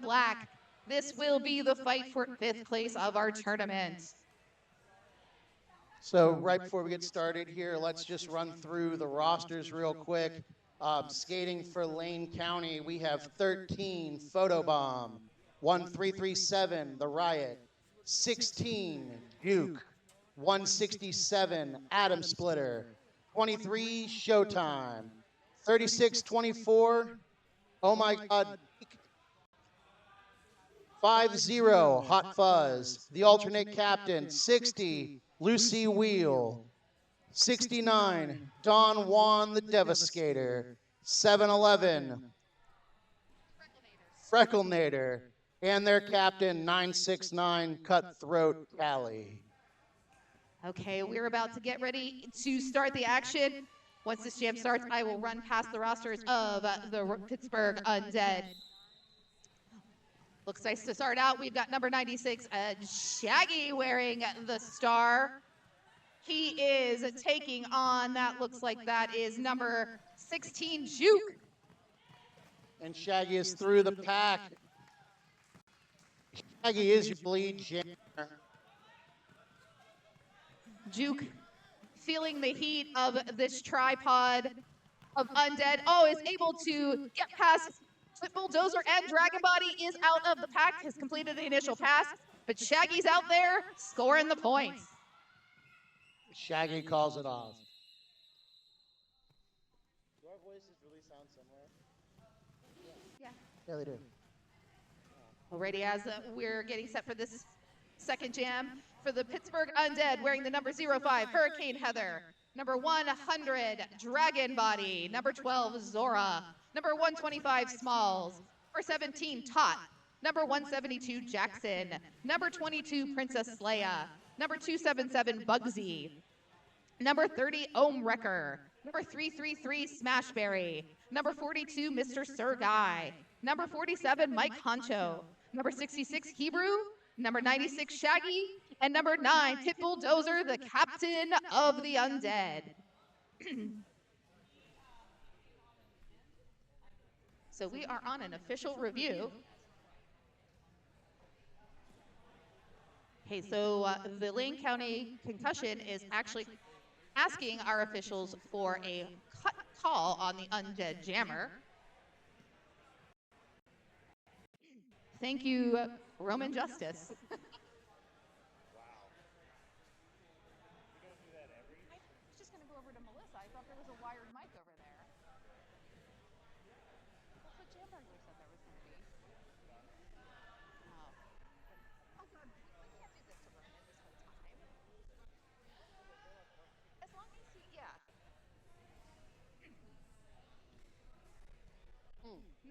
black. This will be the fight for 5th place of our tournament. So right before we get started here, let's just run through the rosters real quick. Skating for Lane County, we have 13, Photobomb, 1337, The Riot, 16, Duke, 167, Atom Splitter, 23, Showtime, 36-24, oh my God, 50, Hot Fuzz, the alternate captain, 60, Lucy Wheel, 69, Don Juan the Devastator, 711, Frecklenator, and their captain, 969, Cutthroat Callie. Okay, we're about to get ready to start the action. Once this jam starts, I will run past the rosters of the Pittsburgh Undead. Looks nice to start out. We've got number 96, Shaggy, wearing the star. He is taking on, that looks like that is number 16, Juke. And Shaggy is through the pack. Shaggy is your lead jammer. Juke feeling the heat of this tripod of Undead. Oh, is able to get past Bulldozer, and Dragon Body is out of the pack, has completed the initial pass, but Shaggy's out there scoring the points. Shaggy calls it off. Do our voices really sound similar? Yeah, they do. Alrighty, as we're getting set for this second jam, for the Pittsburgh Undead, wearing the number 05, Hurricane Heather. Number 100, Dragon Body. Number 12, Zora. Number 125, Smalls. Number 17, Tot. Number 172, Jackson. Number 22, Princess Leia. Number 277, Bugsy. Number 30, Ohm Wrecker. Number 333, Smashberry. Number 42, Mr. Sir Guy. Number 47, Mike Honcho. Number 66, Hebrew. Number 96, Shaggy. And number 9, Pitbull Dozer, the captain of the Undead. So we are on an official review. Okay, so the Lane County Concussion is actually asking our officials for a cut call on the Undead Jammer. Thank you, Roman Justice.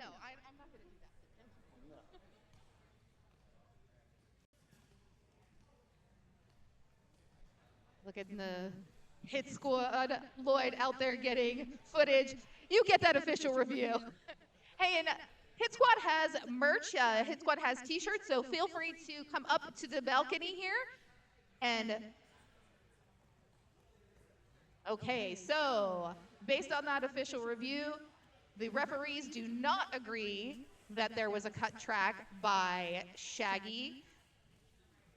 No, I'm not going to do that. No. Look at the hit squad, Lloyd out there getting footage. You get that official review. Hey, and Hit Squad has merch. Hit Squad has t-shirts, so feel free to come up to the balcony here. And, okay, so based on that official review, the referees do not agree that there was a cut track by Shaggy.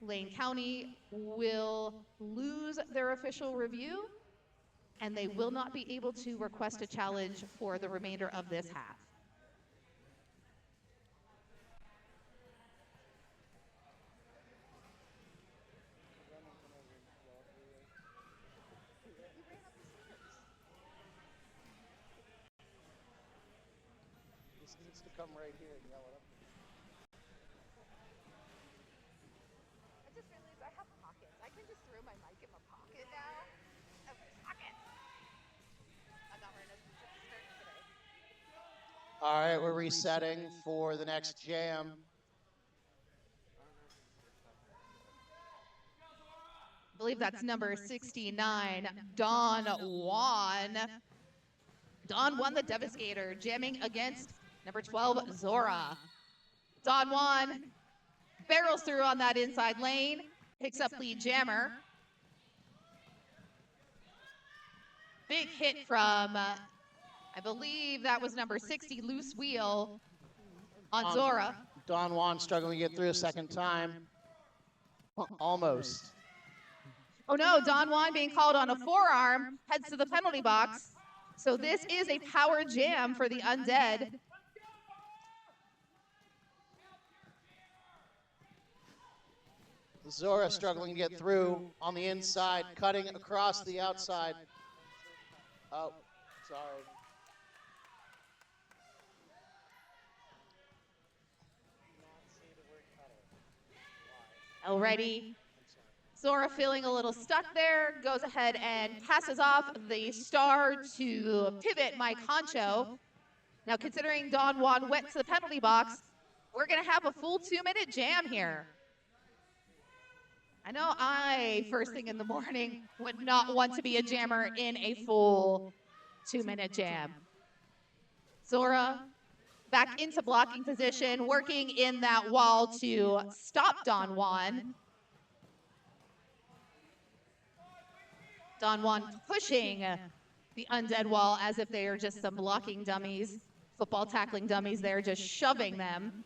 Lane County will lose their official review, and they will not be able to request a challenge for the remainder of this half. This needs to come right here and yell it up. I just realized I have pockets. I can just throw my mic in my pocket now. Oh, pocket. I'm not wearing a skirt today. All right, we're resetting for the next jam. I believe that's number 69, Don Juan. Don Juan the Devastator, jamming against number 12, Zora. Don Juan barrels through on that inside lane, picks up lead jammer. Big hit from, I believe that was number 60, Loose Wheel on Zora. Don Juan struggling to get through a second time. Almost. Oh no, Don Juan being called on a forearm, heads to the penalty box. So this is a power jam for the Undead. Zora struggling to get through on the inside, cutting across the outside. Oh, sorry. Alrighty. Zora feeling a little stuck there, goes ahead and passes off the star to Pivot My Concho. Now considering Don Juan went to the penalty box, we're gonna have a full 2-minute jam here. I know I, first thing in the morning, would not want to be a jammer in a full 2-minute jam. Zora back into blocking position, working in that wall to stop Don Juan. Don Juan pushing the Undead wall as if they are just some blocking dummies, football tackling dummies. They're just shoving them.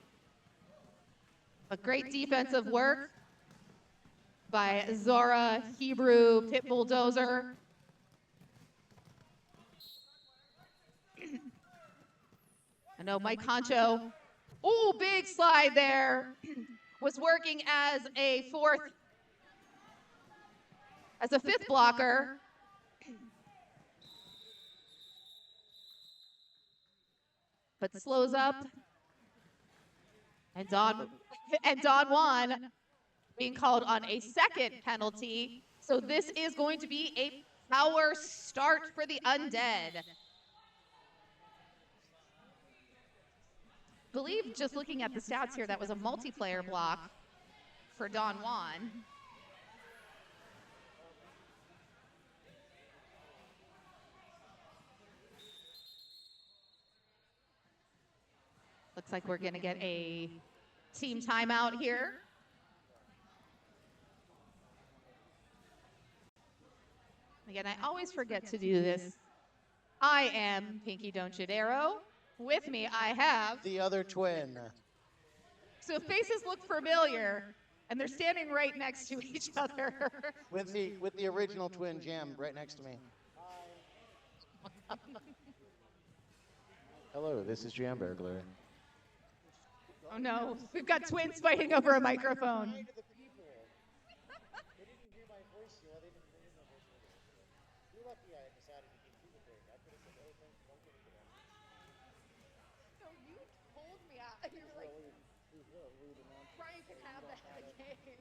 But great defensive work by Zora, Hebrew, Pit Bulldozer. I know Mike Concho, oh, big slide there, was working as a fifth blocker. But slows up. And Don Juan being called on a second penalty. So this is going to be a power start for the Undead. I believe, just looking at the stats here, that was a multiplayer block for Don Juan. Looks like we're going to get a team timeout here. Again, I always forget to do this. I am Pinky Donchadero. With me, I have the other twin. So faces look familiar, and they're standing right next to each other. With the original twin jam right next to me. Hello, this is Jam Burglar. Oh no, we've got twins fighting over a microphone. No, you told me. You were like, Brian can have that game.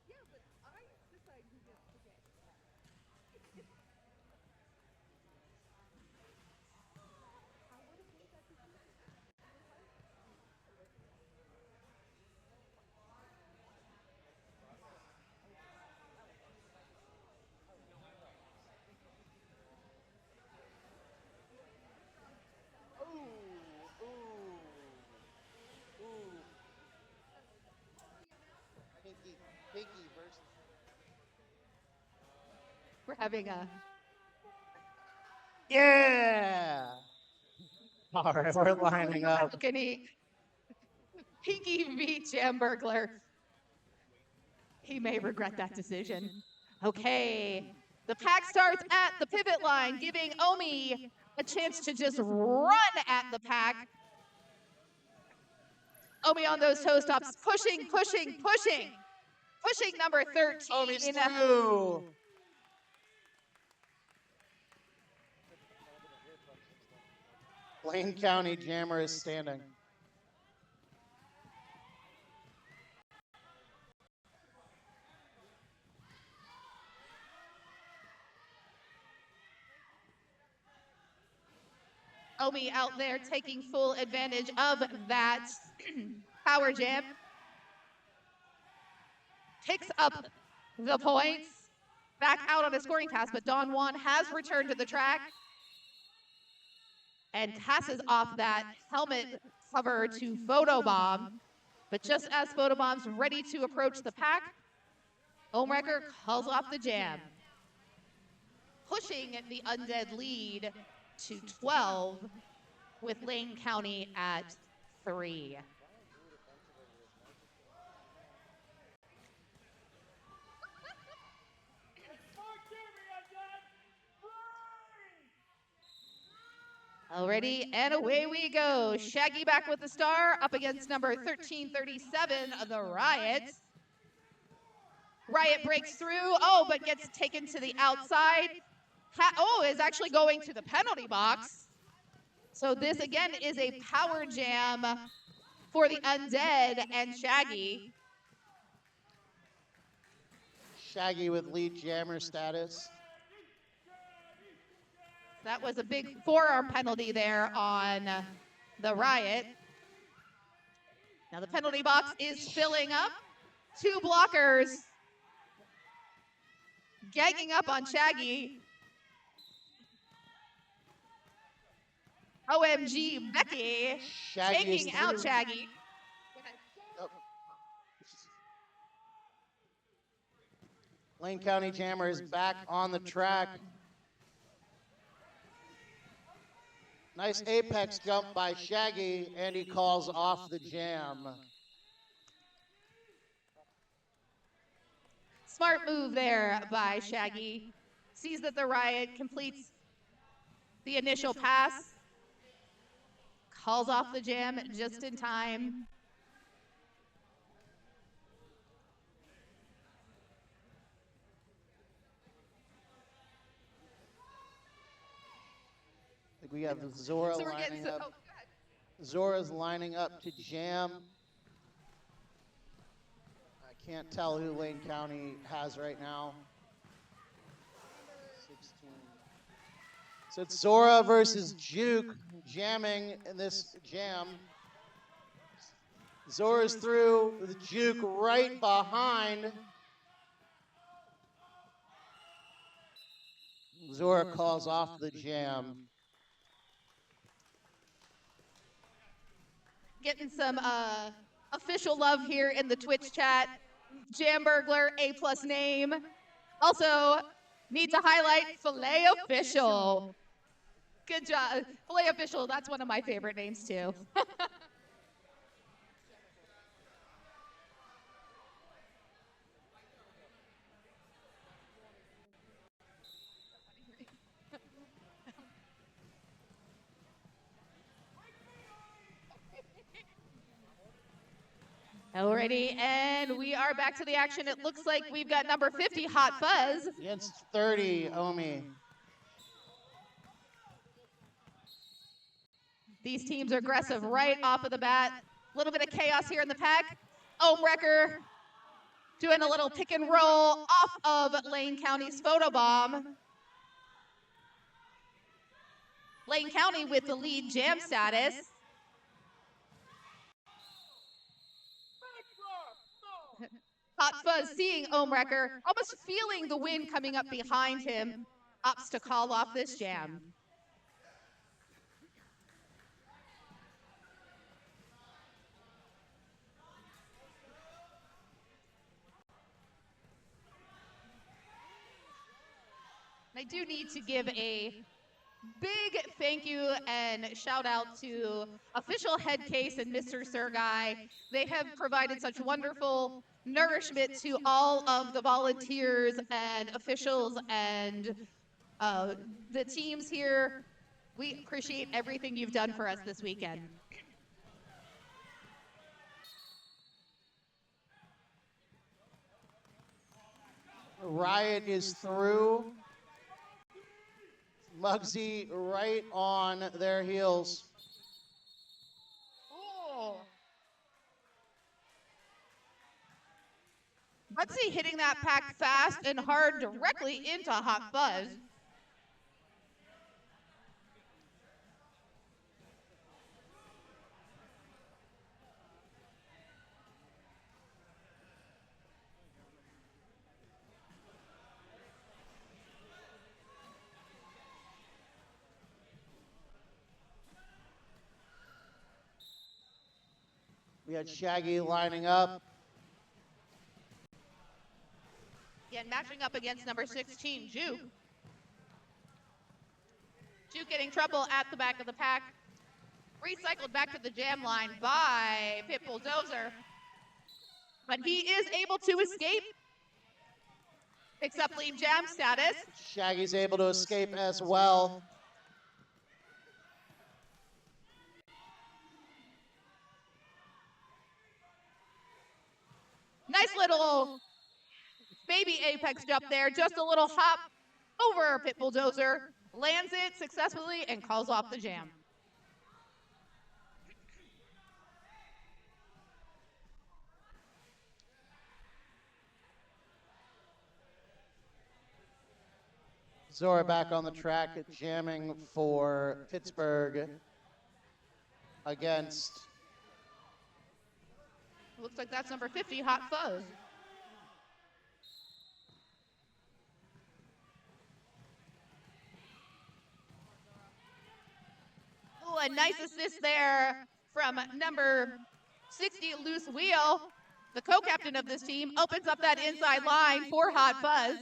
Yeah, but I decide who gets the game. Pinky versus. We're having a Yeah! All right, we're lining up. balcony. Pinky v. Jam Burglar. He may regret that decision. Okay, the pack starts at the pivot line, giving Omi a chance to just run at the pack. Omi on those toe stops, pushing number 13. Omi's through. Lane County Jammer is standing. Omi out there taking full advantage of that power jam. Picks up the points. Back out on a scoring pass, but Don Juan has returned to the track and passes off that helmet cover to Photobomb. But just as Photobomb's ready to approach the pack, Omrecker calls off the jam, pushing the Undead lead to 12. with Lane County at 3. Alrighty, and away we go. Shaggy back with the star, up against number 1337, the Riot. Riot breaks through, but gets taken to the outside. Is actually going to the penalty box. So this, again, is a power jam for the Undead and Shaggy. Shaggy with lead jammer status. That was a big forearm penalty there on the Riot. Now the penalty box is filling up. 2 blockers gagging up on Shaggy. OMG, Becky taking out Shaggy. Lane County Jammer is back on the track. Nice apex jump by Shaggy, and he calls off the jam. Smart move there by Shaggy. Sees that the Riot completes the initial pass. Calls off the jam just in time. We have Zora lining up. Zora's lining up to jam. I can't tell who Lane County has right now. 16. So it's Zora versus Juke jamming in this jam. Zora's through with Juke right behind. Zora calls off the jam. Getting some official love here in the Twitch chat. Jam Burglar, A+ name. Also, need to highlight Filet Official. Good job. Filet Official, that's one of my favorite names too. Alrighty, and we are back to the action. It looks like we've got number 50, Hot Fuzz. Against 30, Omi. These teams are aggressive right off of the bat. A little bit of chaos here in the pack. Wrecker doing a little pick and roll off of Lane County's photobomb. Lane County with the lead jam status. Hot Fuzz seeing Wrecker, almost feeling the wind coming up behind him, opts to call off this jam. I do need to give a big thank you and shout out to official head case and Mr. Sergai. They have provided such wonderful nourishment to all of the volunteers and officials and the teams here. We appreciate everything you've done for us this weekend. Riot is through. Muggsy right on their heels. Muggsy hitting that pack fast and hard directly into Hot Fuzz. We had Shaggy lining up. Yeah, matching up against number 16, Juke. Juke getting trouble at the back of the pack. Recycled back to the jam line by Pit Bulldozer. But he is able to escape. Picks up lead jam status. Shaggy's able to escape as well. Nice little baby apex jump there. Just a little hop over Pit Bulldozer. Lands it successfully and calls off the jam. Zora back on the track, jamming for Pittsburgh against. Looks like that's number 50, Hot Fuzz. Oh, a nice assist there from number 60, Loose Wheel. The co-captain of this team opens up that inside line for Hot Fuzz.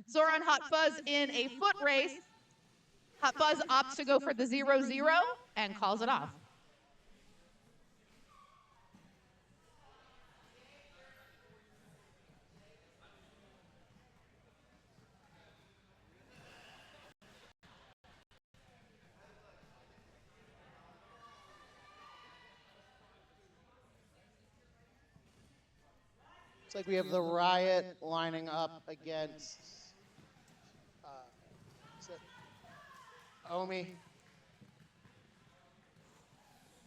Zora and Hot Fuzz in a foot race. Hot Fuzz opts to go for the 0-0 and calls it off. Looks like we have the Riot lining up against Omi.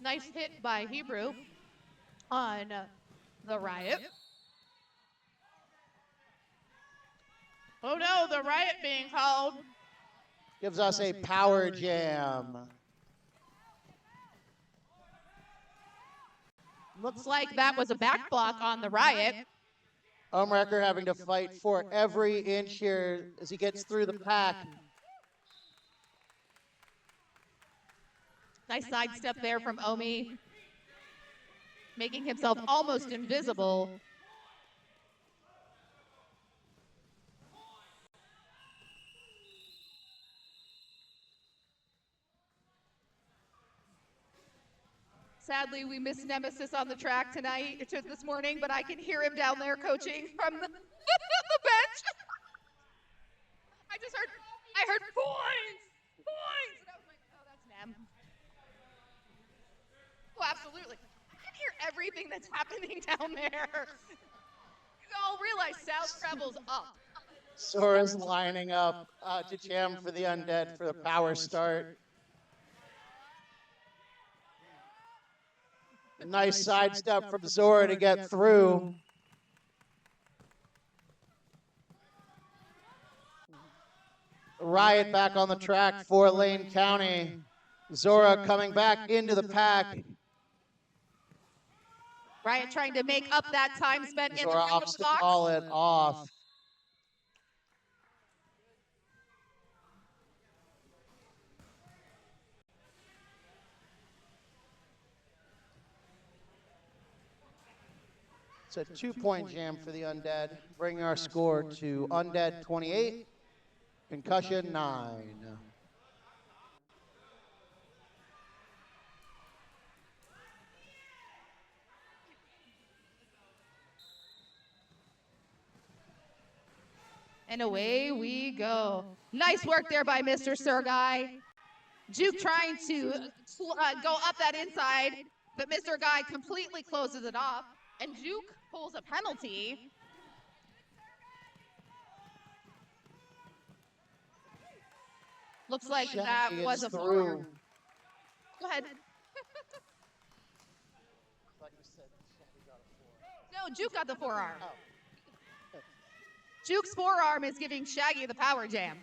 Nice hit by Hebrew on the Riot. Oh no, the Riot being called. Gives us a power jam. Looks like that was a back block on the Riot. Umrecker having to fight for every inch here as he gets through the pack. Nice sidestep there from Omi, making himself almost invisible. Sadly, we missed Nemesis on the track tonight, this morning, but I can hear him down there coaching from the, the bench. I heard points, points. And I was like, oh, that's Nem. Oh, absolutely. I can hear everything that's happening down there. You all realize sound travels up. Sora's lining up to jam for the Undead for the power start. A nice sidestep from Zora to get through. Riot back on the track for Lane County. Zora coming back into the pack. Riot trying to make up that time spent in the Zora front of opts the to box. call it off. It's a 2-point jam for the Undead, bringing our score to Undead 28, Concussion 9. And away we go. Nice work there by Mr. Sergai. Juke trying to go up that inside, but Mr. Guy completely closes it off. And Juke pulls a penalty. Looks like that was a forearm. Go ahead. No, Juke got the forearm. Juke's forearm is giving Shaggy the power jam.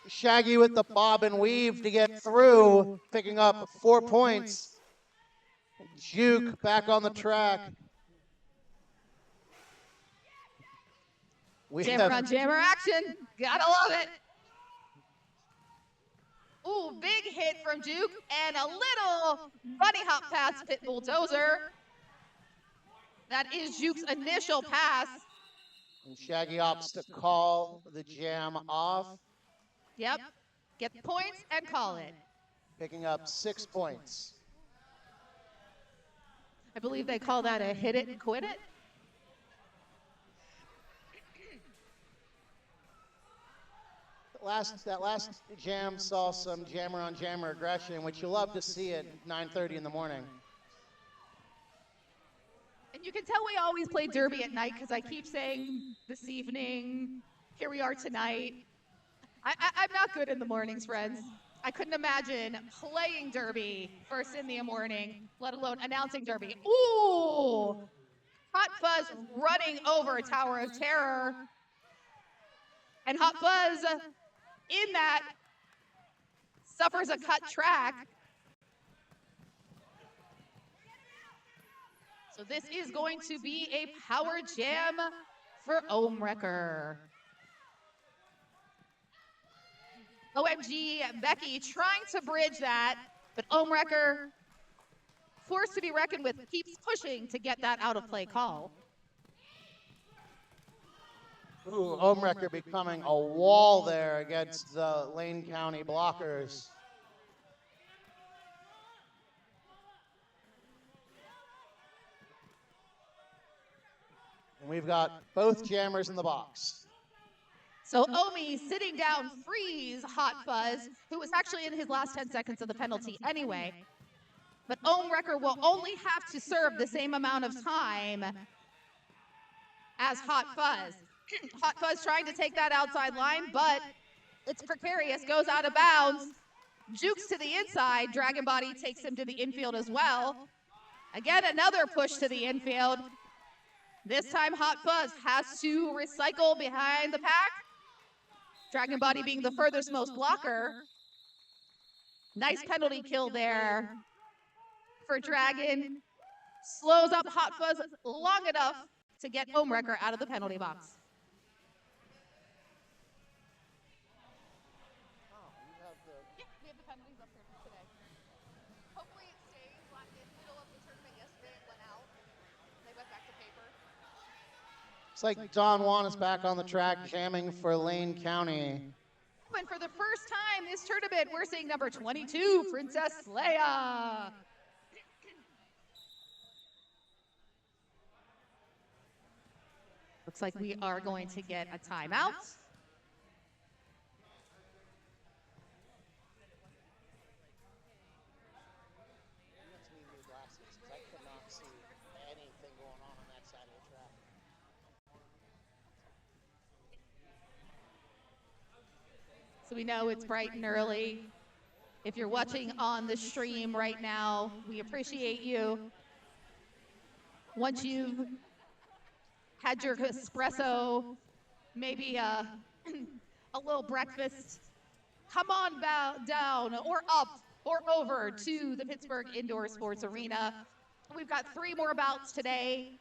Shaggy with the bob and weave to get through, picking up 4 points. Juke back on the track. Jammer on jammer action. Gotta love it. Ooh, big hit from Juke and a little bunny hop pass Pit Bulldozer. That is Juke's initial pass. And Shaggy opts to call the jam off. Yep. Get the points and call it. Picking up 6 points. I believe they call that a hit it and quit it. That last jam saw some jammer on jammer aggression, which you love to see at 9:30 in the morning. And you can tell we always play Derby at night because I keep saying this evening, here we are tonight. I'm not good in the mornings, friends. I couldn't imagine playing Derby first in the morning, let alone announcing Derby. Ooh! Hot Fuzz running over Tower of Terror. And Hot Fuzz in that suffers a cut track. So this is going to be a power jam for Ohmwrecker. OMG, Becky trying to bridge that, but Ohmwrecker, forced to be reckoned with, keeps pushing to get that out of play call. Ooh, Ohmwrecker becoming a wall there against the Lane County blockers. And we've got both jammers in the box. So Omi sitting down frees Hot Fuzz, who was actually in his last 10 seconds of the penalty anyway. But Ohmwrecker will only have to serve the same amount of time as Hot Fuzz. Hot Fuzz trying to take that outside line, but it's precarious, goes out of bounds, jukes to the inside, Dragon Body takes him to the infield as well. Again, another push to the infield. This time Hot Fuzz has to recycle behind the pack. Dragon Body being the furthest most blocker. Nice penalty kill there for Dragon. Slows up Hot Fuzz long enough to get Ohmwrecker out of the penalty box. Yeah, we have the penalties up here for today. Hopefully it stays in the middle of the tournament. Yesterday it went out. They went back to paper. It's like Don Juan is back on the track jamming for Lane County. And for the first time this tournament, we're seeing number 22, Princess Leia. Looks like we are going to get a timeout. So we know it's bright and early. If you're watching on the stream right now, we appreciate you. Once you've had your espresso, maybe a little breakfast, come on down or up or over to the Pittsburgh Indoor Sports Arena. We've got 3 more bouts today.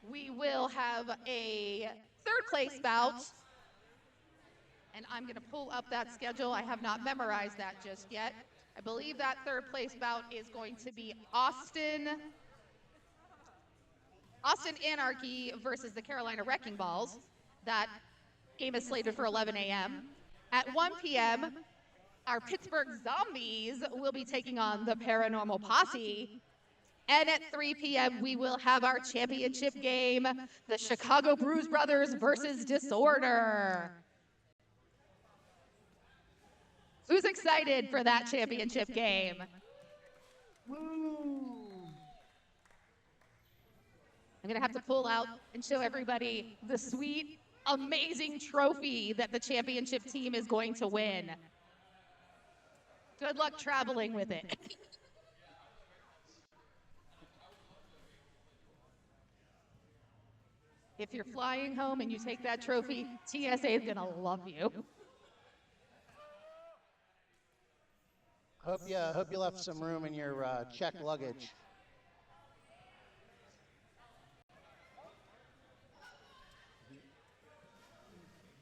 We will have a third place bout. And I'm going to pull up that schedule. I have not memorized that just yet. I believe that third place bout is going to be Austin Anarchy versus the Carolina Wrecking Balls. That game is slated for 11 a.m. At 1 p.m., our Pittsburgh Zombies will be taking on the Paranormal Posse. And at 3 p.m., we will have our championship game, the Chicago Bruise Brothers versus Disorder. Who's excited for that championship game? Woo! I'm going to have to pull out and show everybody the sweet, amazing trophy that the championship team is going to win. Good luck traveling with it. If you're flying home and you take that trophy, TSA is going to love you. Hope you left some room in your checked luggage.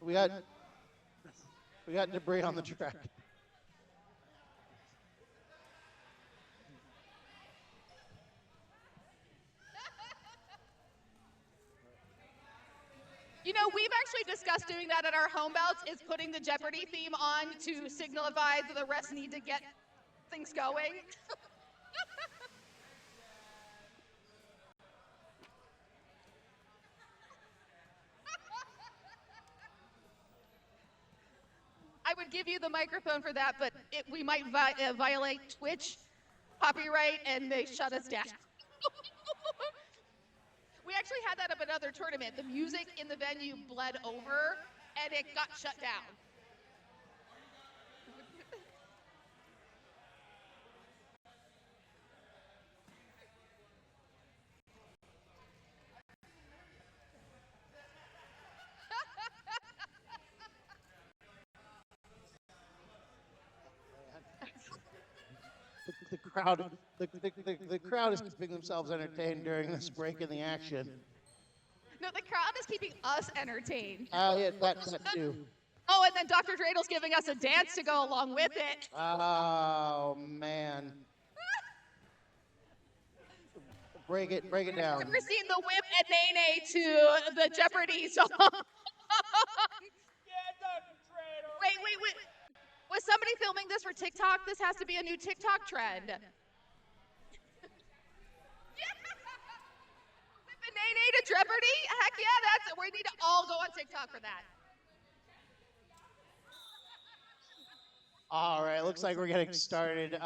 We got debris on the track. You know, we've actually discussed doing that at our home bouts, is putting the Jeopardy theme on to signify that the rest need to get things going. I would give you the microphone for that, but we might violate Twitch copyright and they shut us down. We actually had that at another tournament. The music in the venue bled over and it got shut down. The crowd is keeping themselves entertained during this break in the action. No, the crowd is keeping us entertained. Yeah, that too. Oh, and then Dr. Dreidel's giving us a dance to go along with it. Oh man. Break it down. I've never seen the whip and Nene to the Jeopardy song. Wait. Was somebody filming this for TikTok? This has to be a new TikTok trend. Yeah. Whip and Nene to Jeopardy? Heck yeah, we need to all go on TikTok for that. All right, looks like we're getting started.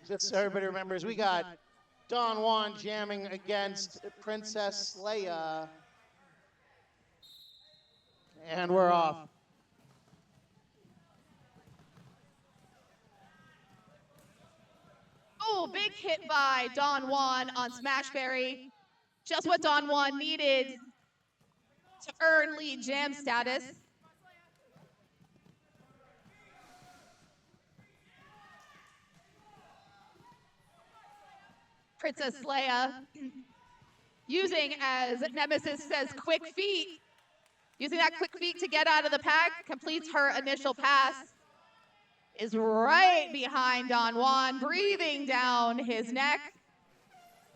Just so everybody remembers, we got Don Juan jamming against Princess Leia. And we're off. Oh, big hit by Don Juan on Smashberry. Just what Don Juan needed to earn lead jam status. Princess Leia, using, as Nemesis says, quick feet. Using that quick feet to get out of the pack, completes her initial pass. Is right behind Don Juan, breathing down his neck.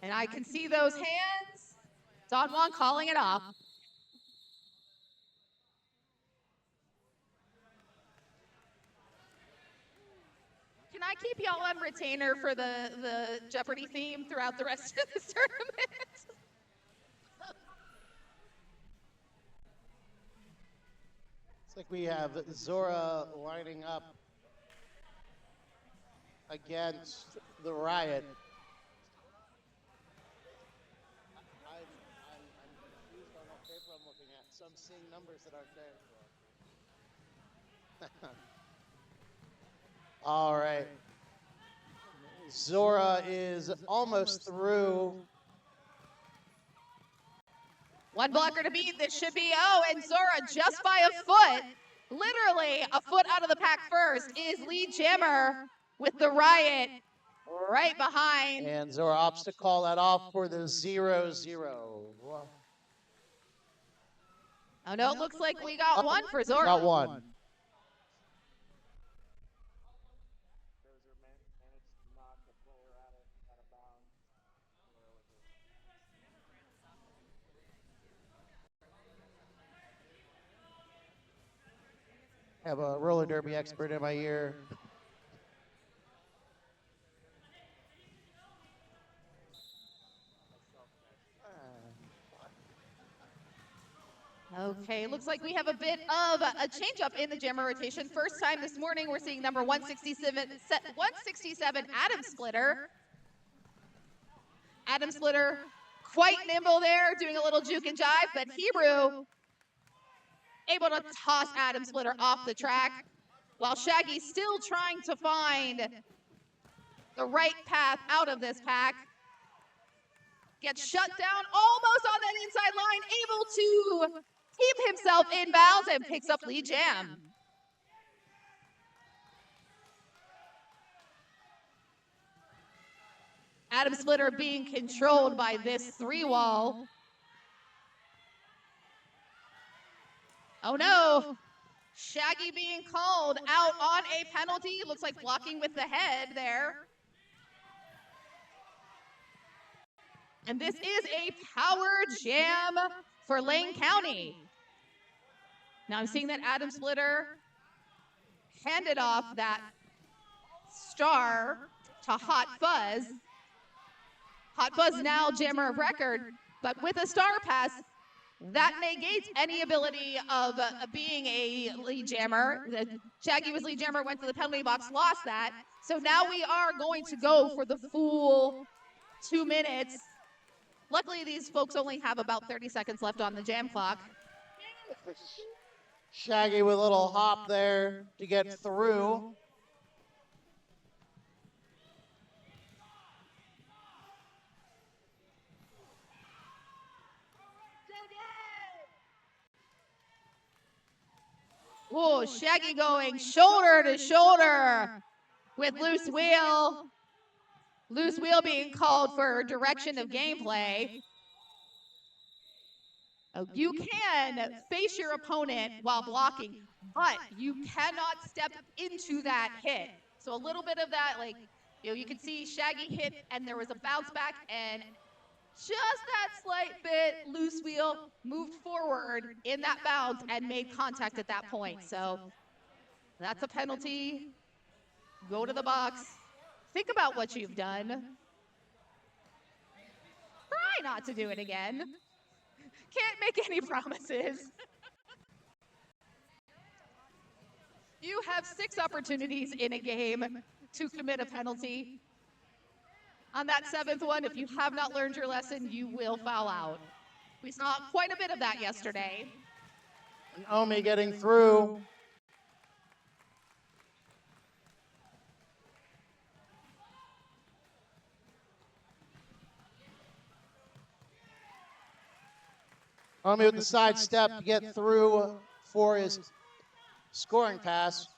And I can see those hands. Don Juan calling it off. Can I keep y'all on retainer for the Jeopardy theme throughout the rest of this tournament? It's like we have Zora lining up against the Riot. I'm confused on what paper I'm looking at. So I'm seeing numbers that aren't there. All right. Zora is almost through. One blocker to beat. This should be, oh, and Zora just by a foot, literally a foot out of the pack first, is lead jammer with the Riot right behind. And Zora opts to call that off for the 0-0. Oh, no, it looks like we got one for Zora. Got one. I have a roller derby expert in my ear. Okay, looks like we have a bit of a change-up in the jammer rotation. First time this morning, we're seeing number 167, Adam Splitter. Adam Splitter, quite nimble there, doing a little juke and jive, but Hebrew able to toss Adam Splitter off the track, while Shaggy still trying to find the right path out of this pack. Gets shut down almost on that inside line, able to keep himself inbounds and picks up lead jam. Adam Splitter being controlled by this three-wall. Oh no, Shaggy being called out on a penalty. Looks like blocking with the head there. And this is a power jam for Lane County. Now I'm seeing that Adam Splitter handed off that star to Hot Fuzz. Hot Fuzz now jammer of record, but with a star pass, that negates any ability of being a lead jammer. Shaggy was lead jammer, went to the penalty box, lost that. So now we are going to go for the full 2 minutes. Luckily, these folks only have about 30 seconds left on the jam clock. Shaggy with a little hop there to get through. Oh, Shaggy going shoulder to shoulder with Loose Wheel. Loose Wheel being called for direction of gameplay. You can face your opponent while blocking, but you cannot step into that hit. So a little bit of that, like, you can see Shaggy hit and there was a bounce back, and just that slight bit, Loose Wheel moved forward in that bounce and made contact at that point. So that's a penalty. Go to the box. Think about what you've done. Try not to do it again. Can't make any promises. You have 6 opportunities in a game to commit a penalty. On that 7th one, if you have not learned your lesson, you will foul out. We saw quite a bit of that yesterday. And Omi getting through. Omi with the side step to get through for his scoring pass.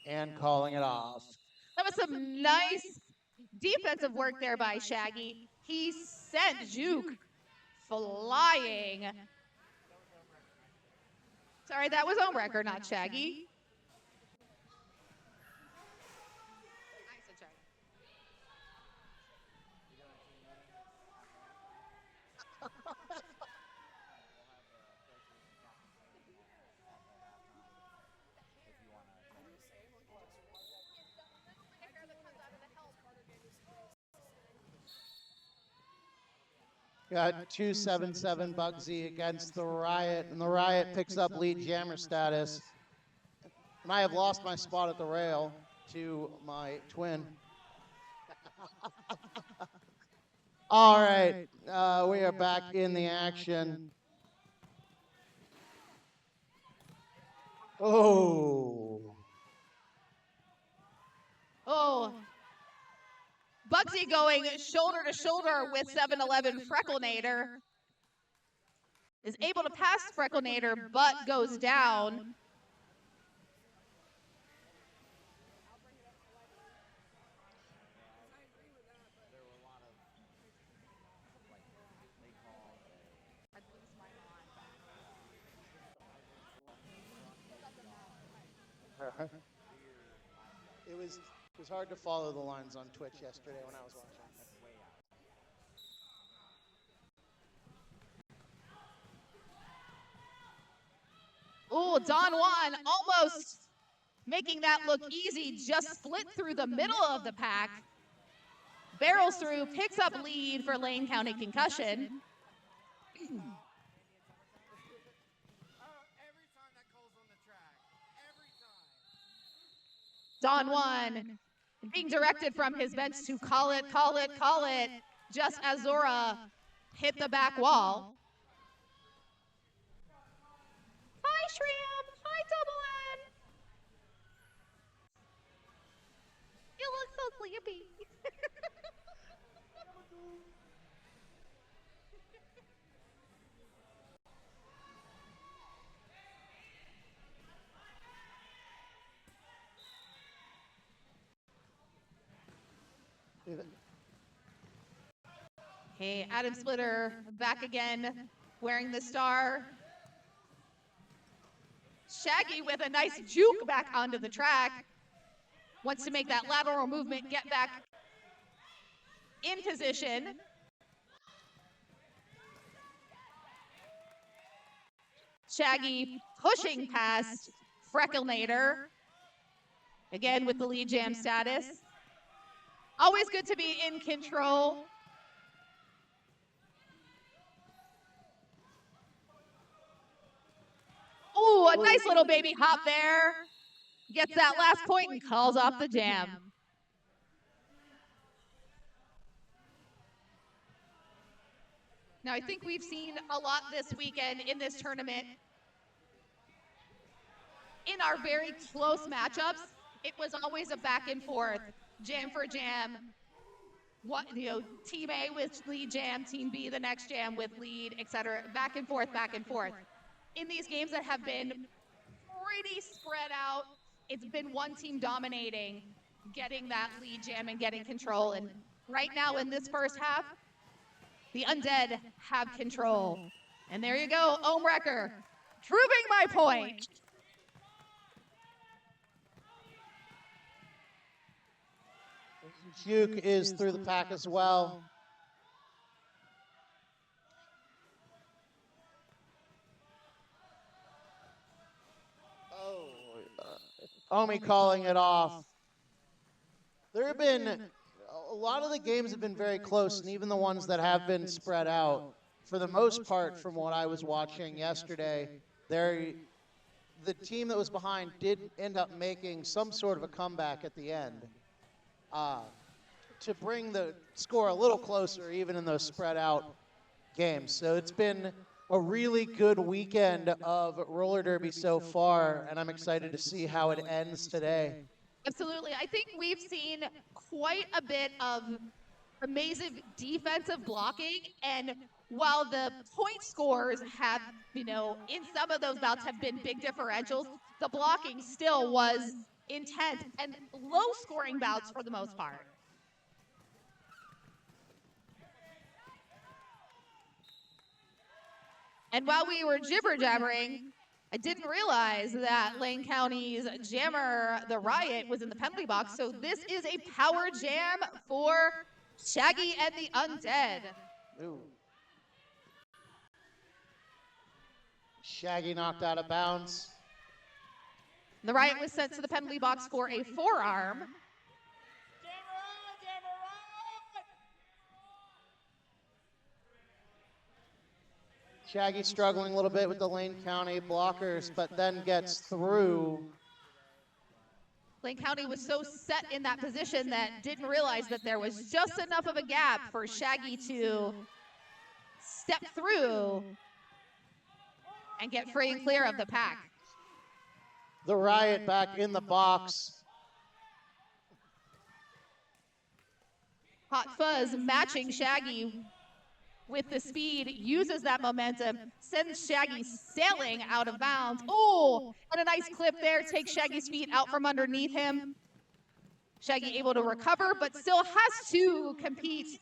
And calling it off. That was some nice defensive work there by Shaggy. He sent Juke flying. Sorry, that was Omrecker, not Shaggy. Got 277 Bugsy against the Riot, and the Riot picks up lead jammer status. And I have lost my spot at the rail to my twin. All right, we are back in the action. Oh. Oh. Bugsy going shoulder to shoulder with 7-Eleven Frecklenator. Is able to pass Frecklenator, but goes down. It was hard to follow the lines on Twitch yesterday when I was watching. Oh, Don Juan almost making that look easy, just split through the middle of the pack. Barrels through, picks up lead for Lane County Concussion. Don Juan being directed from his bench to call it, call it, call it, just as Zora hit the back wall. Hi, Shram. Hi, Double N. You look so sleepy. Hey, Adam Splitter back again, wearing the star. Shaggy with a nice juke back onto the track. Wants to make that lateral movement, get back in position. Shaggy pushing past Frecklenator. Again with the lead jam status. Always good to be in control. Ooh, a nice little baby hop there. Gets that last point and calls off the jam. Now, I think we've seen a lot this weekend in this tournament. In our very close matchups, it was always a back and forth, jam for jam. What, Team A with lead jam, Team B the next jam with lead, etc. Back and forth, back and forth. In these games that have been pretty spread out, it's been one team dominating, getting that lead jam and getting control. And right now in this first half, the Undead have control. And there you go, Ohm Wrecker, proving my point. Juke is through the pack as well. Omi calling it off. There have been, a lot of the games have been very close, and even the ones that have been spread out, for the most part, from what I was watching yesterday, the team that was behind did end up making some sort of a comeback at the end to bring the score a little closer, even in those spread out games. So it's been a really good weekend of roller derby so far, and I'm excited to see how it ends today. Absolutely. I think we've seen quite a bit of amazing defensive blocking, and while the point scores have, in some of those bouts have been big differentials, the blocking still was intense and low scoring bouts for the most part. And while we were jibber-jabbering, I didn't realize that Lane County's jammer, the Riot, was in the penalty box. So this is a power jam for Shaggy and the Undead. Ooh. Shaggy knocked out of bounds. The Riot was sent to the penalty box for a forearm. Shaggy struggling a little bit with the Lane County blockers, but then gets through. Lane County was so set in that position that didn't realize that there was just enough of a gap for Shaggy to step through and get free and clear of the pack. The Riot back in the box. Hot Fuzz matching Shaggy with the speed, uses that momentum, sends Shaggy sailing out of bounds. Oh, and a nice clip there, takes Shaggy's feet out from underneath him. Shaggy able to recover, but still has to compete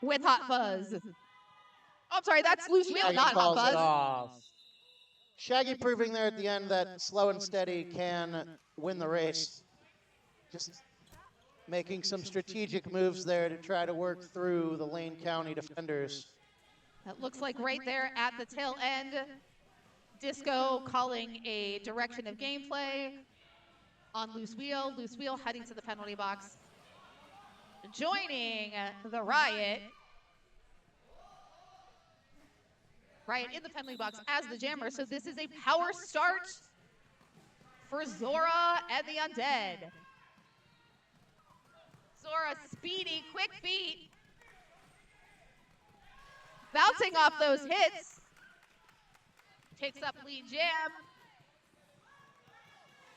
with Hot Fuzz. Oh, I'm sorry, that's Loose Wheel, not Hot Fuzz. Off. Shaggy proving there at the end that slow and steady can win the race. Just making some strategic moves there to try to work through the Lane County defenders. That looks like right there at the tail end, Disco calling a direction of gameplay on Loose Wheel. Loose Wheel heading to the penalty box. Joining the Riot. Riot in the penalty box as the jammer. So this is a power start for Zora and the Undead. Zora, speedy, quick feet. Bouncing off those hits. Takes up lead jam.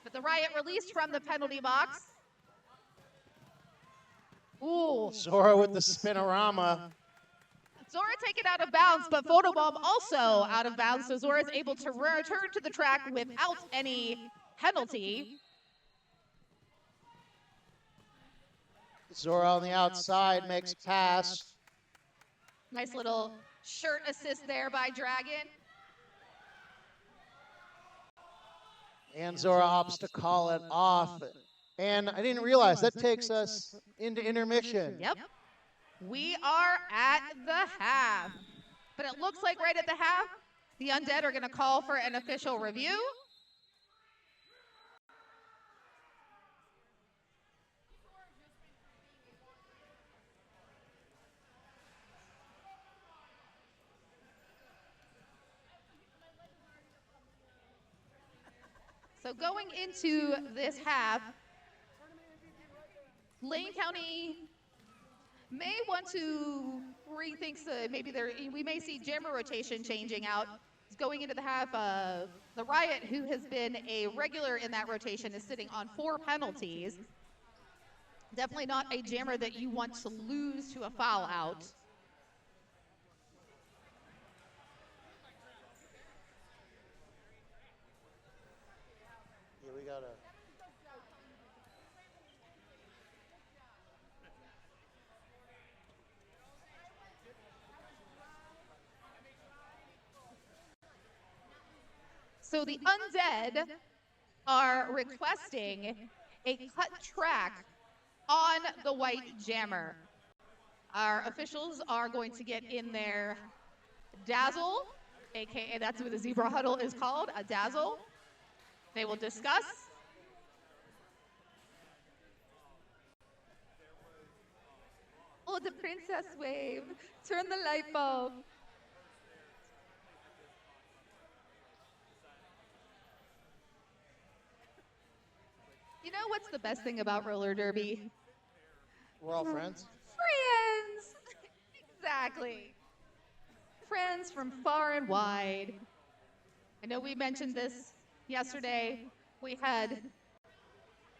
But the Riot released from the penalty box. Ooh. Zora with the spinorama. Zora taken out of bounds, but Photobomb also out of bounds, so Zora is able to return to the track without any penalty. Zora on the outside makes pass. Nice little shirt assist there by Dragon. And Zora opts to call it off. And I didn't realize that takes us into intermission. Yep. We are at the half. But it looks like right at the half, The Undead are going to call for an official review. So going into this half, Lane County may want to rethink maybe we may see jammer rotation changing out. Going into the half, the Riot, who has been a regular in that rotation, is sitting on 4 penalties. Definitely not a jammer that you want to lose to a foul out. Yeah, we got a... So the Undead are requesting a cut track on the white jammer. Our officials are going to get in their dazzle, aka that's what the zebra huddle is called, a dazzle. They will discuss. Oh, the princess wave. Turn the light bulb. You know what's the best thing about roller derby? We're all friends? Friends! Exactly. Friends from far and wide. I know we mentioned this yesterday.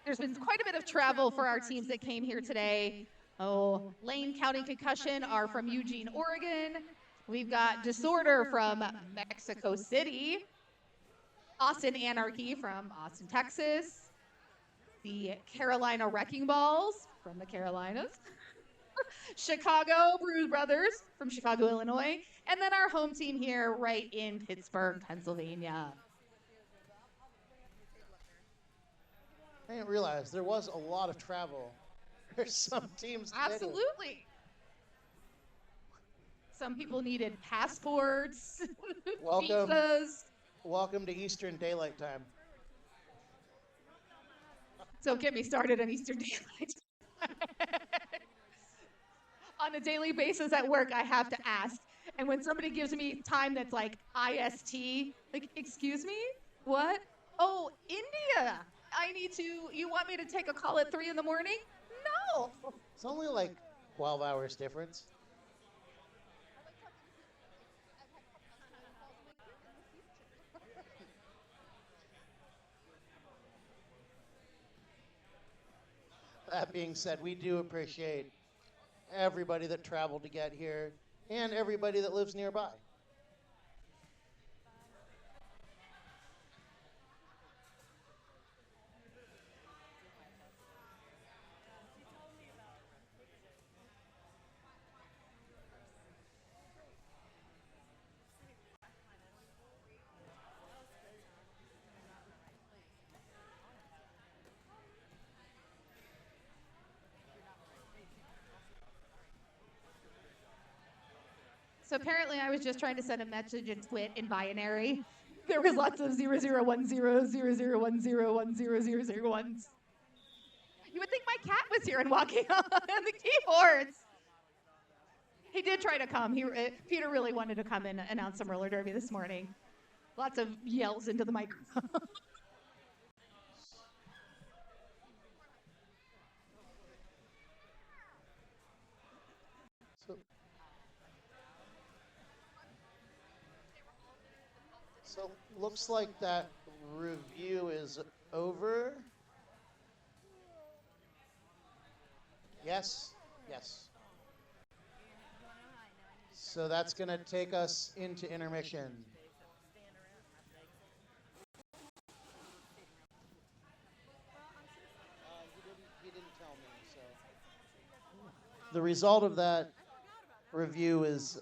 There's been quite a bit of travel for our teams that came here today. Oh, Lane County Concussion are from Eugene, Oregon. We've got Disorder from Mexico City. Austin Anarchy from Austin, Texas. The Carolina Wrecking Balls from the Carolinas. Chicago Bruise Brothers from Chicago, Illinois. And then our home team here right in Pittsburgh, Pennsylvania. I didn't realize there was a lot of travel. There's some teams. Absolutely. Some people needed passports, Welcome. visas. Welcome to Eastern Daylight Time. Don't get me started on Eastern Daylight. On a daily basis at work, I have to ask. And when somebody gives me time that's like IST, like, excuse me? What? Oh, India. You want me to take a call at 3 in the morning? No. It's only like 12 hours difference. That being said, we do appreciate everybody that traveled to get here and everybody that lives nearby. So apparently I was just trying to send a message in Twit in binary. There was lots of 0010, 0010, 1000s. You would think my cat was here and walking on the keyboards. He did try to come. Peter really wanted to come and announce some roller derby this morning. Lots of yells into the microphone. So looks like that review is over. Yes? Yes. So that's going to take us into intermission. He didn't tell me, so. The result of that review is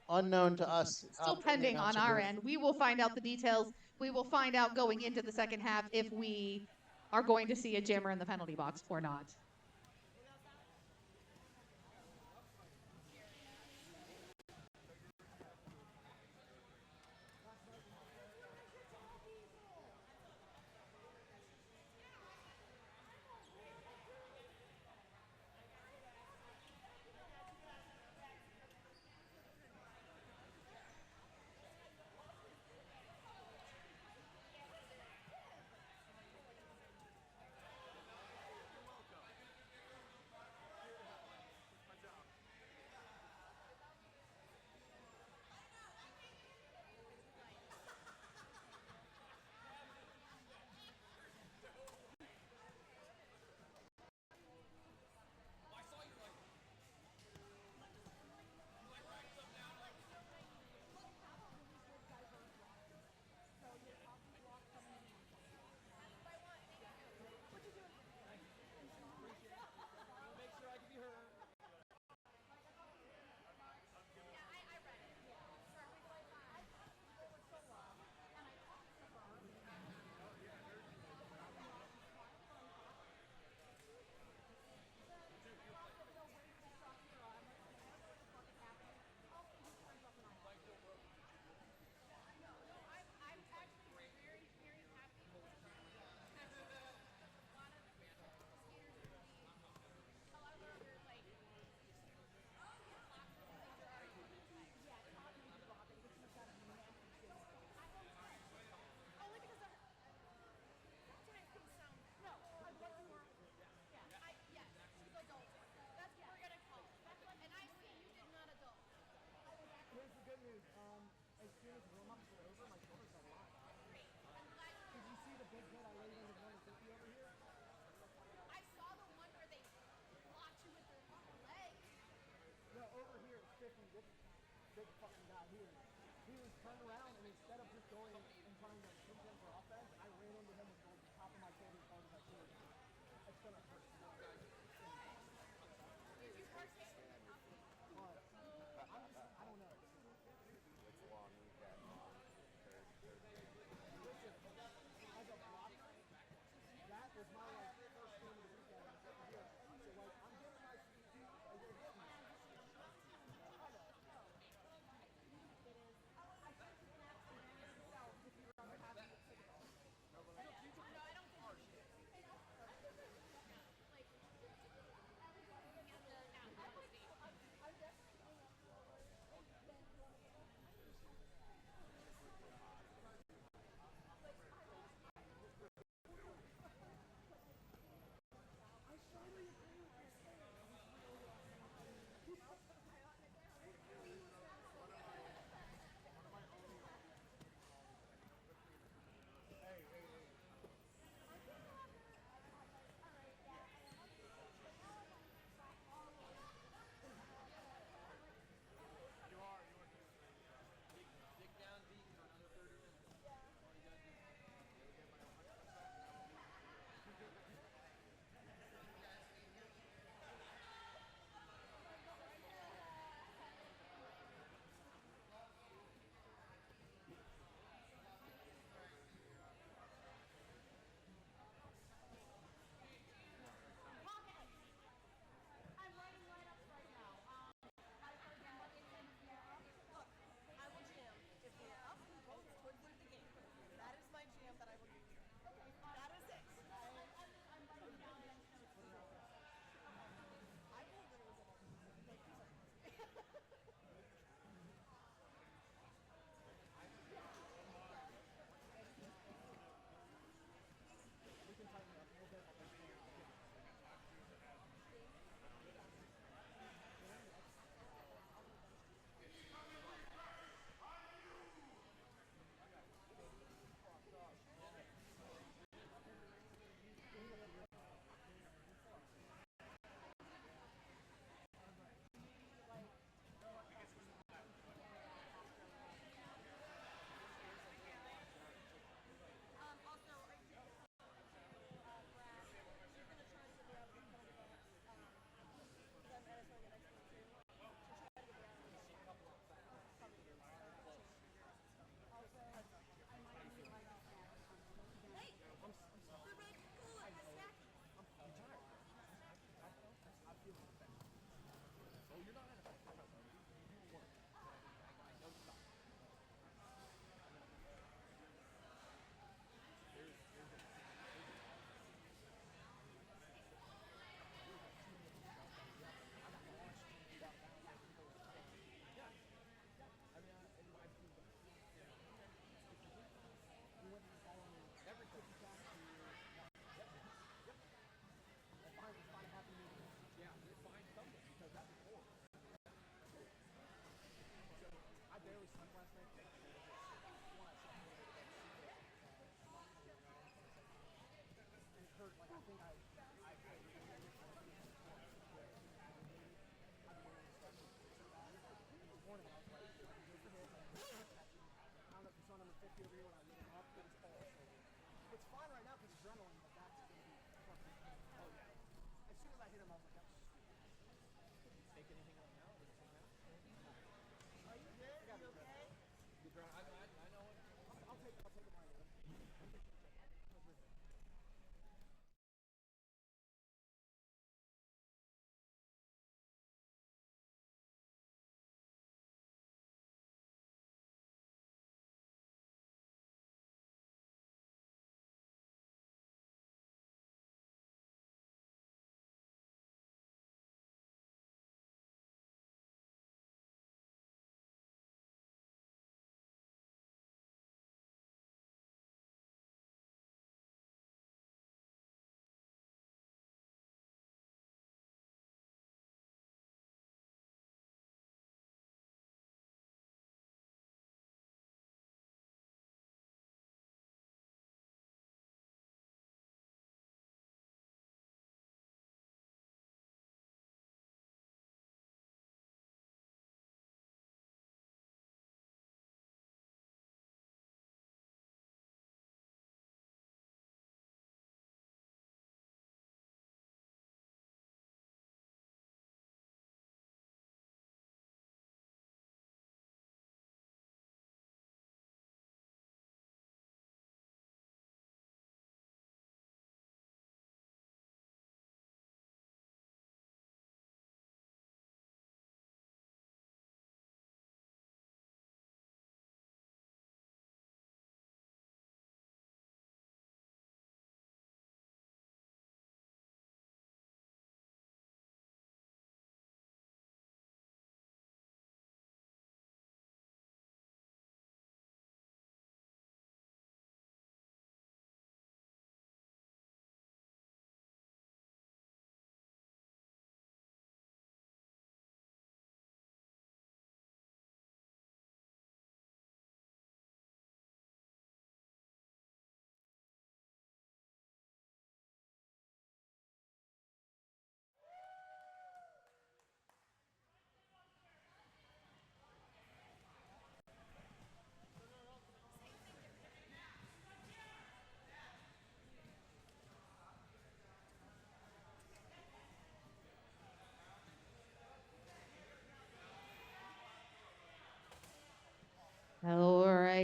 unknown to us. Still pending on our end. We will find out the details. We will find out going into the second half if we are going to see a jammer in the penalty box or not. turned around, and instead of just going and trying to shoot him for offense, I ran into him with the top of my shoulder as hard as I could. It's gonna hurt. I don't know. It's long weekend. Listen, as a blocker, that was my first game of the weekend. So I'm getting my feet. I'm getting my It's fine right now because adrenaline, but that's going to be fucking. Oh, yeah. As soon as I hit him, I was like, that's stupid. Take anything right now? Does it take now? Are you good? Are you okay? I know it. I'll take it right now.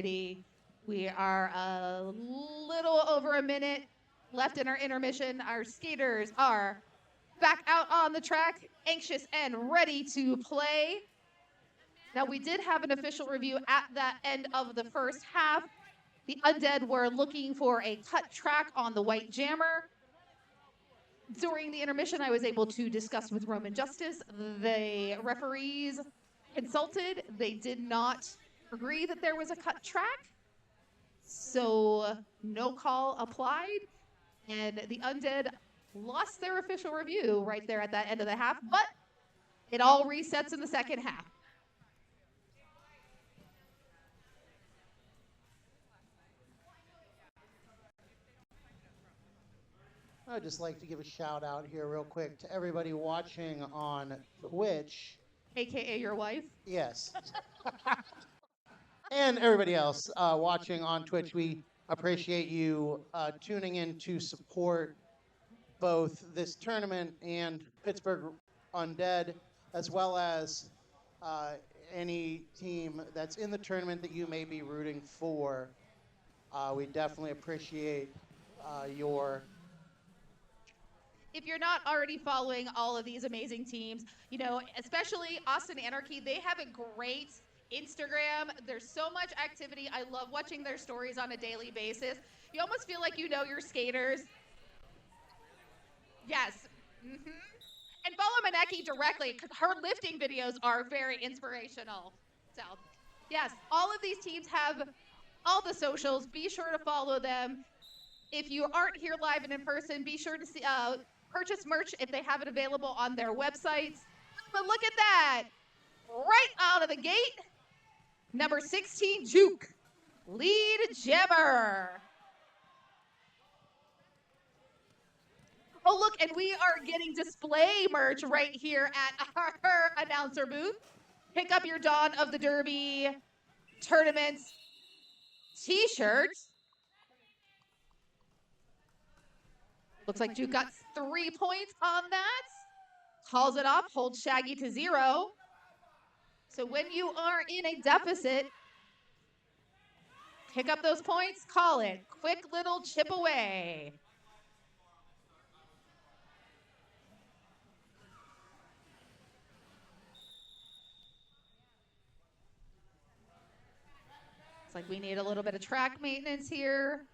Alrighty. We are a little over a minute left in our intermission. Our skaters are back out on the track, anxious and ready to play. Now, we did have an official review at the end of the first half. The Undead were looking for a cut track on the White Jammer. During the intermission, I was able to discuss with Roman Justice. The referees consulted. They did not agree that there was a cut track. So no call applied. And the Undead lost their official review right there at that end of the half. But it all resets in the second half. I'd just like to give a shout out here real quick to everybody watching on Twitch. AKA your wife. Yes. And everybody else watching on Twitch. We appreciate you tuning in to support both this tournament and Pittsburgh Undead, as well as any team that's in the tournament that you may be rooting for. We definitely appreciate your If you're not already following all of these amazing teams, you know, especially Austin Anarchy, they have a great Instagram. There's so much activity. I love watching their stories on a daily basis. You almost feel like you know your skaters. Yes. And follow Maneki directly because her lifting videos are very inspirational. So, yes, all of these teams have all the socials. Be sure to follow them. If you aren't here live and in person, be sure to see, purchase merch if they have it available on their websites. But look at that. Right out of the gate, number 16, Juke, lead jammer. Oh, look, and we are getting display merch right here at our announcer booth. Pick up your Dawn of the Derby tournament t-shirts. Looks like Juke got 3 points on that. Calls it off, holds Shaggy to 0. So when you are in a deficit, pick up those points, call it. Quick little chip away. It's like we need a little bit of track maintenance here.